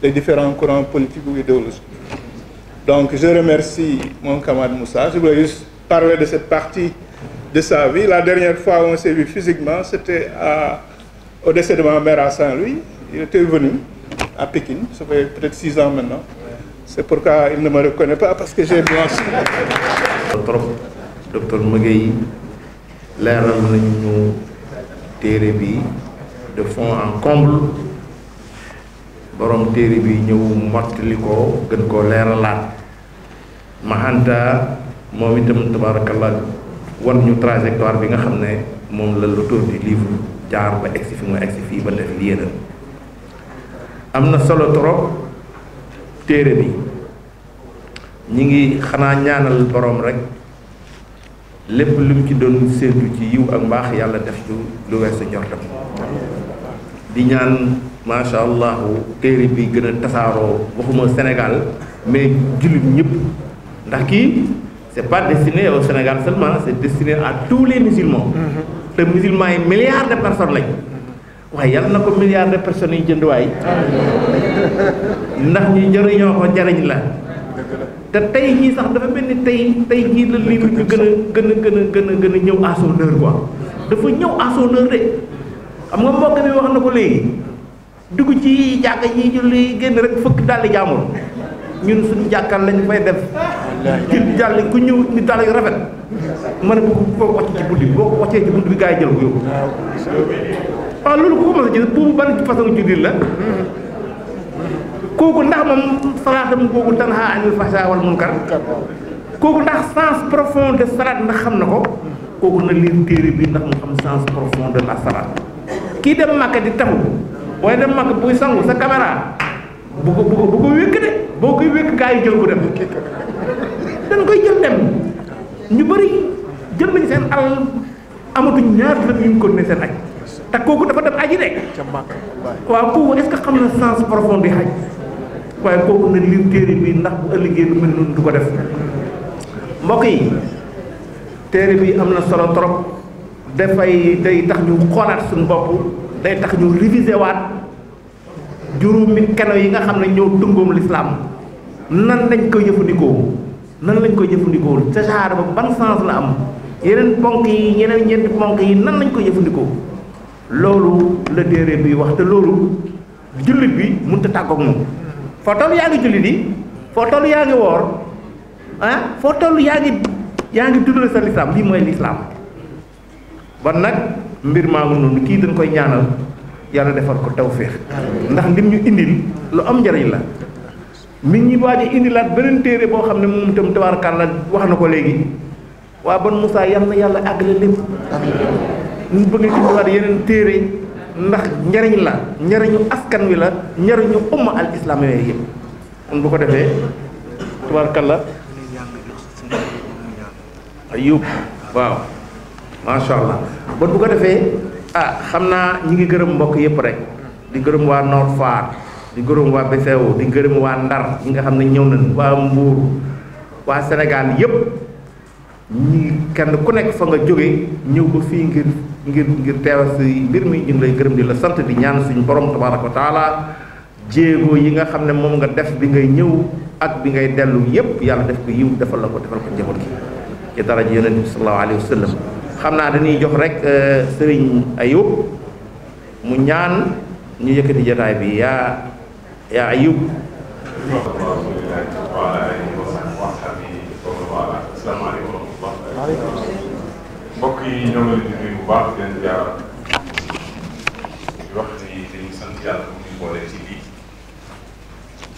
les différents courants politiques ou idéologiques. Donc, je remercie mon camarade Moussa. Je voulais juste parler de cette partie de sa vie. La dernière fois où on s'est vu physiquement, c'était au décès de ma mère à Saint-Louis. Il était venu à Pékin, ça fait peut-être 6 ans maintenant. C'est pourquoi il ne me reconnaît pas, parce que j'ai blanchi. Docteur Magueye leeral nañu téere bi de fond en comble borom téere bi ñëw mottali ko gën koo leeralaat Mahanta moom itam tabarakallah war ñu trajectoire bi nga xam ne moom la l'auteur du livre jaar ba egsi fi mu egsi fii ba def lii na am na solo trop téere bi ñi ngi xanaa ñaanal borom rek lépp lu mu ci doon séentu ci yiw ak mbaax yàlla def ci lu weesu njortam di ñaan macha allah téere bi gën a tasaaroo waxuma Sénégal mais jullit ñëpp ndax kii c'est pas destiné au Sénégal seulement c'est destiné à tous les musulmans te musulmans yi milliards de personnes lañ waaye yàlla na ko milliards de personnes yi jënd waay ndax ñu jëriñoo ko jariñ la te tey jii sax dafa mel ni tey jii la livre bi gën a ñëw à son heure quoi dafa ñëw à son heure de xam nga mbokk bi wax na ko léegi dugg ci jàkka yi julli génn rek fëkk daldi jaamul ñun suñu jàkkal lañ fay def jël jàll ku ñëw ni dal yu rafet mën a boo wàcc ci bunt bi boo ko wàccee ci bunt bi gaa yi jël ko yóbbu waaw loolu ku ko mos a gis boobu ban façon jullit la kooku ndax moom salaatam kooku tanha anil fahsha wal munkar kooku ndax sens profond de salaat ndax xam na ko kooku na lire téere bi ndax mu xam sens profond de la salaat kii dem Makka di taxu waaye dem Makka buy sangu sa caméra bu ko wékk de boo koy wékk gaa yi jël ko dem dañ koy jël dem ñu bëri jël nañ seen alal amatuñ ñaar dërëm yu ñu ko ne seen aj te kooku dafa dem aji de waaw kooku est-ce que xam na sens profond di xaj waaye kooku na lire téere bi ndax bu ëllëgee lu mel noonu du ko def mbokk yi téere bi am na solo trop dafay day tax ñu xoolaat suñu bopp day tax ñu réviser waat juróomi keno yi nga xam ne ñoo tëngoom l'islam nan lañ koy jëfandikoo saxaar ba ban sens la am yeneen ponk yi yeneen ñeenti ponk yi nan lañ koy jëfandikoo loolu la téere bi wax te loolu jullit bi mënut a tàggoog moom foo toll yaa ngi jullit yi foo toll yaa ngi woor foo toll yaa ngi dundal sa lislaam lii mooy lislaam bon nag mbir maa ngi noonu kii dañ koy ñaanal yàlla defal ko tawféex ndax lim ñu indil lu am njariñ la mi ñi waaj a indilaat beneen téere boo xam ne moom itam tabaarkalla wax na ko léegi waa bon Moussa yal na yàlla àggale lépp ñu bëgg a indiwaat yeneen téere ndax njariñ la njariñu askan wi la njariñu umma al islam yooyu yëpp kon bu ko defee tabaarkalla ayub waaw macha allah bon bu ko defee xam naa ñi ngi gërëm mbokk yëpp rek di gërëm waa Nord Foire di gërëm waa BCEAO di gërëm waa Ndar ñi nga xam ne ñëw nañ waa Mbuur waa Sénégal yëpp ñi kenn ku nekk fa nga jóge ñëw ba fii ngir teewa si mbir mi ñu ngi lay gërëm di la sant di ñaan suñu borom tabaraka wa taala jéego yi nga xam ne moom nga def bi ngay ñëw ak bi ngay dellu yëpp yàlla def ko yiw defal la ko defal ko njaboot gi ci daraja yonent bi sallallahu alayhi wa sallam xam naa dañuy jox rek Serigne Ayoub mu ñaan ñu yëkkati jotaay bi yaa Ayoub mbokk yi ñoo ngi leen di nuyu bu baax di leen jaar di wax ni dañuy sant yàlla mu ngi boole ci lii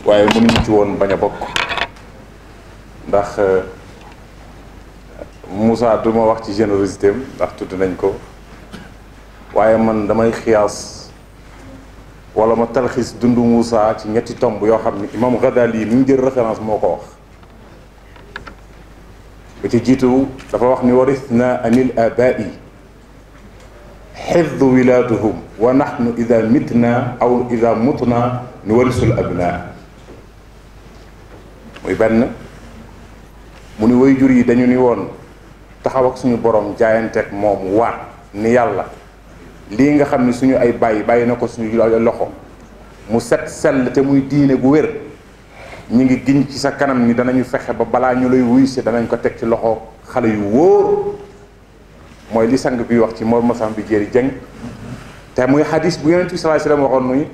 waaye mënuñu ci woon bañ a bokk ndax Moussa du ma wax ci générosité am ndax tudd nañ ko waaye man damay xiyaas wala ma talxiis dundu Moussa ci ñetti tomb yoo xam ni imam Ghazali mi ngi jël référence moo ko wax ba ci jiitu dafa wax ni warisna anil abai xifdu wilaaduhum wa nahnu ida mitna aw ida mutna nu warisul abna muy benn mu ni waajur yi dañu ni woon taxaw ak suñu borom jaayanteeg moom waat ni yàlla lii nga xam ni suñu ay bàyyi na ko suñu loxo mu set sell te muy diine gu wér ñu ngi giñ ci sa kanam ni danañu fexe ba balaa ñu lay wuy si danañ ko teg ci loxo xale yu wóor mooy li sang bi wax ci Mor Masam bi Jéeri Jeng te muy xadis bu yonent bi sallallahu alayhi wasallam waxoon muy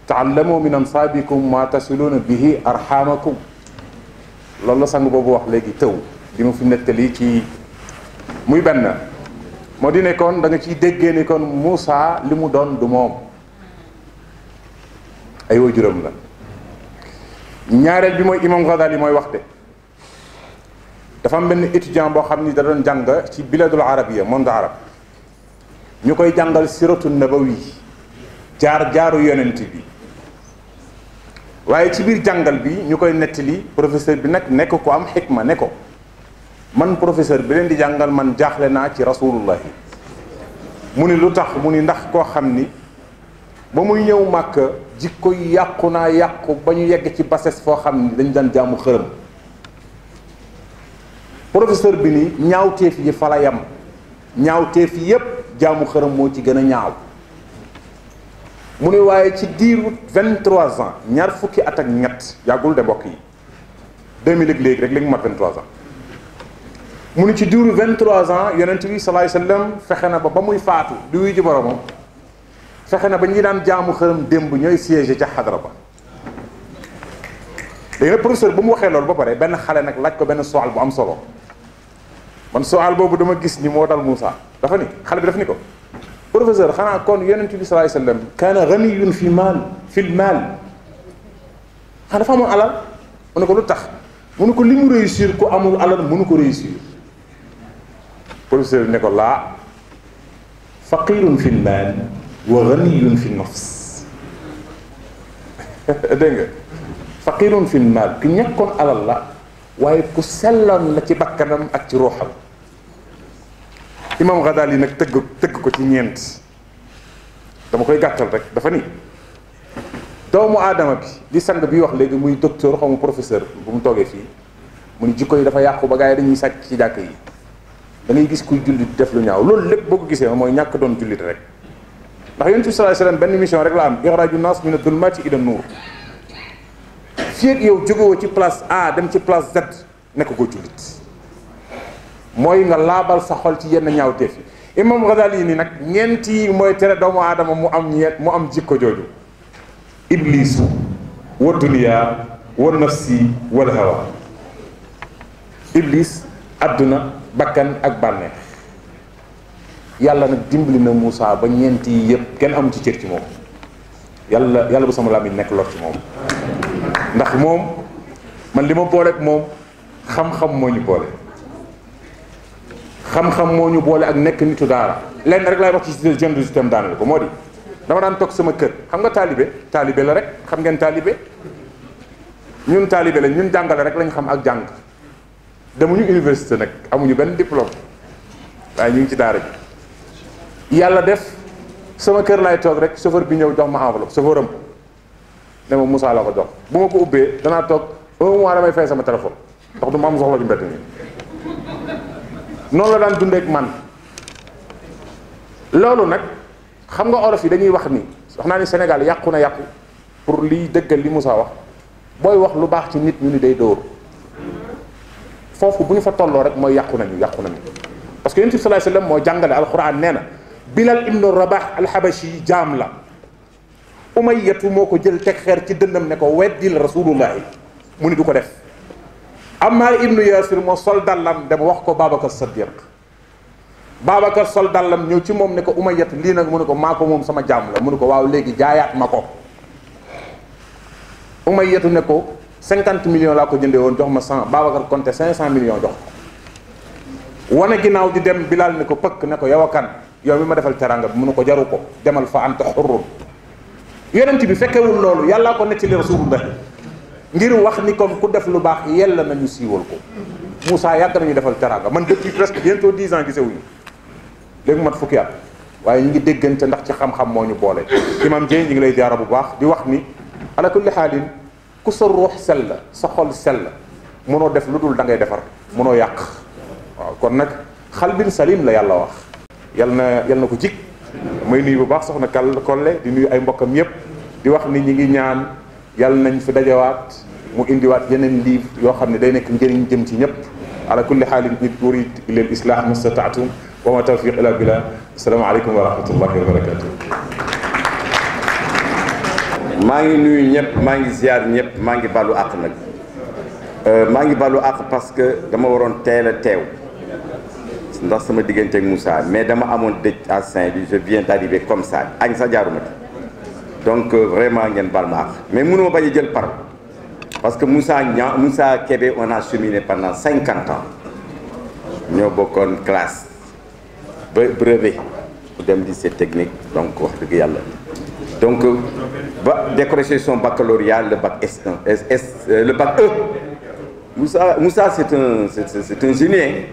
taallamu min ansaabikum ma tasiluuna bihi arhamakum loolu la sang boobu wax léegi tëw li mu fi nettali ci muy benn moo di ne kon da nga ciy déggee ni kon Moussa li mu doon du moom ay waajuram la. ñaareel bi mooy imam Ghazali mooy wax de dafa am benn étudiant boo xam ni da doon jàng ci biladul arabia monde arabe ñu koy jàngal siratu nabawi jaaru yonent bi waaye ci biir jàngal bi ñu koy nettali professeur bi nag nekk ko am xikma ne ko man professeur bi leen di jàngal man jaaxle naa ci rasulullah mu ni lu tax mu ni ndax koo xam ni ba muy ñëw màkk jikko yàqu naa yàqu ba ñu yegg ci bases foo xam ni dañ daan jaamu xërëm professeur bi ni ñaawteef yi fa la yam ñaawteef yi yépp jaamu xërëm moo ci gën a ñaaw mu ni waaye ci diiru 23 ans ñaar fukki at ak ñett yàggul de mbokk yi 2000 ak léegi rek léegi mat 23 ans mu ni ci diiru 23 ans yonent bi sallallahu alayhi wasallam fexe na ba muy faatu di wuy ji boromam fexe na ba ñi daan jaamu xërëm démb ñooy siégé ca xadra ba léegi nag professeur bu mu waxee loolu ba pare benn xale nag laaj ko benn soal bu am solo man soal boobu dama gis ni moo dal Moussa dafa ni xale bi daf ni ko professeur xanaa kon yonent bi sallallahu alayhi wasallam kaana ganiyun fi maal xanaa dafa amoon alal mu ne ko lu tax mu ne ko li mu réussir ku amul alal mënu ko réussir professeur bi ne ko laa faqirun fi maal wa ganiyun fi nafs dégg nga faqirun fi maal ki ñàkkoon alal la waaye ku selloon la ci bakkanam ak ci ruuxam imam Ghazali nag tëgg ko ci ñeent dama koy gàttal rek dafa ni doomu aadama bi di sang bi wax léegi muy docteur xaw ma professeur bu mu toogee fii mu ni jikko yi dafa yàqu ba gars yi dañuy sàcc ci jàkk yi da ngay gis kuy jullit def lu ñaaw loolu lépp boo ko gisee mooy ñàkk doon jullit rek ndax yonent bi sallallahu alayhi wasallam benn mission rek la am ixraaju naas mina dulmaati ila nuur fii ak yow jógewoo ci place A dem ci place Z nekk ko jullit mooy nga laabal sa xol ci yenn ñaawteef yi imam Ghazali ni nag ñeent yi mooy tere doomu aadama mu am jikko jooju iblisu wa dunya wa nafsi wal hawa iblis adduna bakkan ak bànneex yàlla nag dimbali na Moussa ba ñeent yi yëpp kenn amu ci cër ci moom yàlla bu sama làmmiñ nekk lor ci moom ndax moom man li ma boole ak moom xam-xam moo ñu boole xam-xam moo ñu boole ak nekk nitu daara lenn rek laay wax ci jeune du système daanale ko moo di dama daan toog sama kër xam nga taalibe la rek xam ngeen taalibe ñun taalibe la ñun jàngale rek lañ xam ak jàng demuñu université nag amuñu benn diplôme waaye ñu ngi ci daara ji yàlla def sama kër laay toog rek chauffeur bi ñëw jox ma enveloppe chauffeur am ne ma Moussa la ko jox bu ma ko ubbee danaa toog un mois damay fay sama téléphone ndax du ma am soxla ci mbedd mi noonu la daan dundeek man loolu nag xam nga olof yi dañuy wax ni wax naa ni Sénégal yàqu na yàqu pour liy dëggal li Moussa wax booy wax lu baax ci nit ñu ni day dóor foofu bu ñu fa tolloo rek mooy yàqu nañu parce que yonent bi sallallahu alayhi wasallam moo jàngale alquran nee na Bilal ibnu Rabah alxabashi jaam la Umayyatu moo ko jël teg xeer ci dënnam ne ko weddil rasulullahi mu ni du ko def Ammar ibnu Yasir moo sol dallam dem wax ko Babacar Saddiq Babacar sol dallam ñëw ci moom ne ko Umayyatu lii nag mu ne ko maa ko moom sama jaam la mu ne ko waaw léegi jaayaat ma ko Umayyatu ne ko 50 millions laa ko jëndee woon jox ma 100 Babacar compté 500 millions jox ko wane ginnaaw di dem Bilal ne ko pëkk ne ko yow a kan yow mi ma defal teranga bi mu ne ko jaru ko demal fa anta xurrun yonent bi fekkewul loolu yàllaa ko nettali rasulullah ngir wax ni comme ku def lu baax yella nañu siiwal ko Moussa yàgg nañu defal teranga man depuis presque bientôt 10 ans gisewuñu léegi mat fukki at waaye ñu ngi déggante ndax ci xam-xam moo ñu boole imam Dieng ñu ngi lay jaara bu baax di wax ni ala kulli xaalin ku sa ruux sell sa xol sell mënoo def lu dul da ngay defar mënoo yàq waaw kon nag xalbin salim la yàlla wax yal na ko jig may nuyu bu baax soxna Kolle di nuyu ay mbokkam yépp di wax ni ñi ngi ñaan yàlla nañ fi dajawaat mu indiwaat yeneen livre yoo xam ne day nekk njëriñ jëm ci ñëpp ala kulli xaalin nit urid ila al islah mastata'tum wa ma tawfiq illa billah assalaamu aleykum wa rahmatullahi wa barakatuh maa ngi nuyu ñëpp maa ngi ziar ñëpp maa ngi balu àq nag maa ngi balu àq parce que dama waroon teel a teew ndax sama diggante ak Moussa mais dama amoon dëj à Saint-Louis je viens d'arriver comme ça añ sa jaaruma ci donc vraiment ngeen bal ma àq mais mënuma bañ a jël parole parce que Moussa Kébé on a cheminé pendant 50 ans ñoo bokkoon classe ba brevet bu dem lycée technique donc wax dëgg yàlla donc ba décroché son baccalauréat le bac S1 le bac E Moussa c'est un génie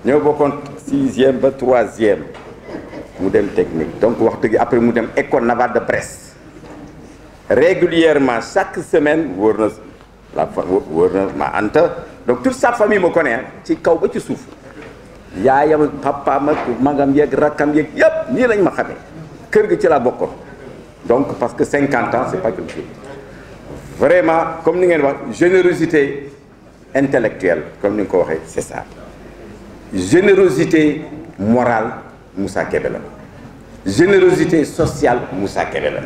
ñoo bokkoon 6e ba 3e mu dem technique donc wax dëgg après mu dem école navale de Brest régulièrement chaque semaine wóor na ma Anta donc toute sa famille me connaît ci kaw ba ci suuf yaayam ak papaam ak magam yeeg rakkam yeeg yëpp nii lañ ma xamee kër gi ci laa bokkoon donc parce que 50 ans c'est pas quelque chose vraiment comme ni ngeen wax générosité intellectuelle comme ni nga ko waxee c'est ça générosité morale Moussa Kébé la générosité sociale Moussa Kébé la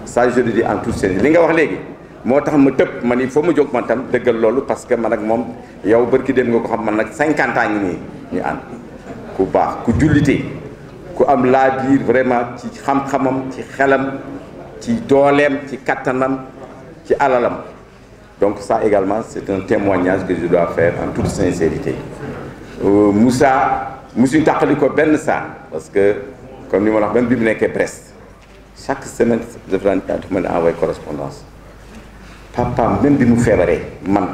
ça je le dis en toute sérénité li nga wax léegi moo tax ma tëb man il faut ma jóg man tam dëggal loolu parce que man ak moom yow barki dem nga ko xam man nag 50 ans ngi nii ñu ànd ku baax ku jullite ku am laa biir vraiment ci xam-xamam ci xelam ci dooleem ci kattanam ci alalam donc ça également c'est un témoignage que je dois faire en toute sincérité Moussa musuñu tàqali ko benn saa parce que comme ni ma la wax même bi mu nekkee Brest chaque semaine dafa mën a envoyer correspondance papaam même bi mu feebaree man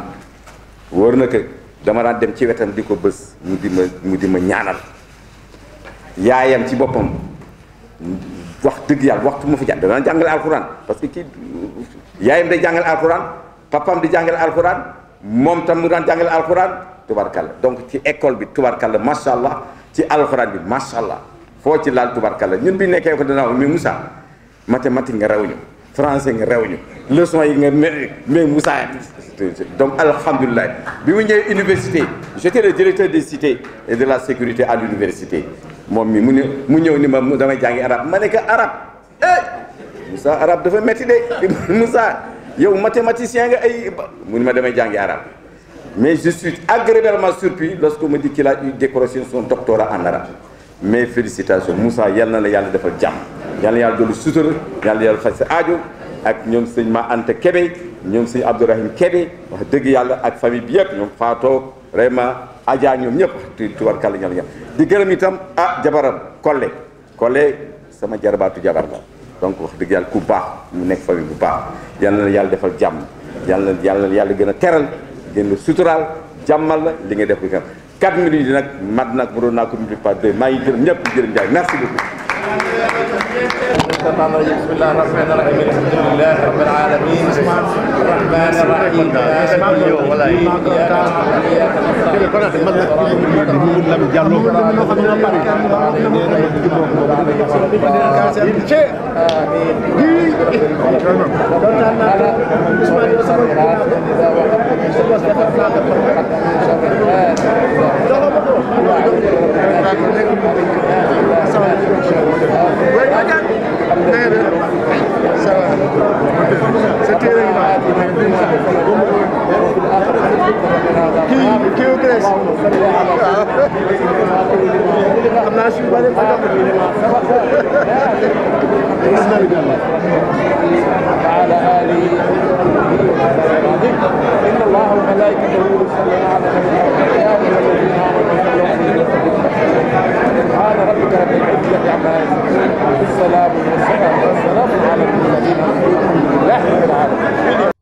wóor na que dama daan dem ci wetam di ko bës mu di ma ñaanal yaayam ci boppam wax dëgg yàlla waxtu ma fa jàng dana jàngale alxuraan parce que kii yaayam day jàngale alxuraan papaam di jàngale alxuraan moom tam mu daan jàngale alxuraan tubarkalla donc ci école bi tubarkalla macha allah ci alxuraan bi macha allah foo ci laal tubarkalla ñun bi nekkee ko danaa mais Moussa mathématique nga rew ñu français nga rew ñu leçon yi nga mais Moussa donc alhamdulilah bi mu ñëwee université j'étais le directeur des cités et de la sécurité à l'université moom mi mu ñëw ni ma damay jàngi arabe ma ne que arabe Moussa arabe dafa métti de Moussa yow mathématicien nga ay mu ni ma damay jàngi arabe mais je suis agréablement surpris lorsqu'on me dit qu'il a eu décroché son doctorat en arabe mais félicitations Moussa yal na la yàlla defal jàmm yal na yàlla dolli sutura yal na yàlla faj sa aajo ak ñoom sëñ Ma Anta Kébé ñoom sëñ Abdourahim Kébé wax dëgg yàlla ak famille bi yëpp ñoom Fatou vraiment Adja ñoom ñëpp tubarkàlla ñal di gërëm itam jabaram Kolle sama jarbaatu jabar la donc wax dëgg yàlla ku baax mu nekk famille bu baax yal na yàlla defal jàmm yal na yàlla gën a teral gën la suturaal jàmmal la li nga def bi 4 minutes yi nag mat nag bu doon naa ko multiplier par 2 maa ngi gërëm ñëpp di gërëm jaay merci beaucoup. بسم الله الرحمن الرحيم الحمد لله رب العالمين الرحمن الرحيم مالك اليوم ولا وعلى آله إن الله وملائكته يصلون على النبي يا أيها الذين آمنوا صلوا عليه وسلموا سبحان ربك رب العزة عما يصفون والسلام على المرسلين والحمد لله رب العالمين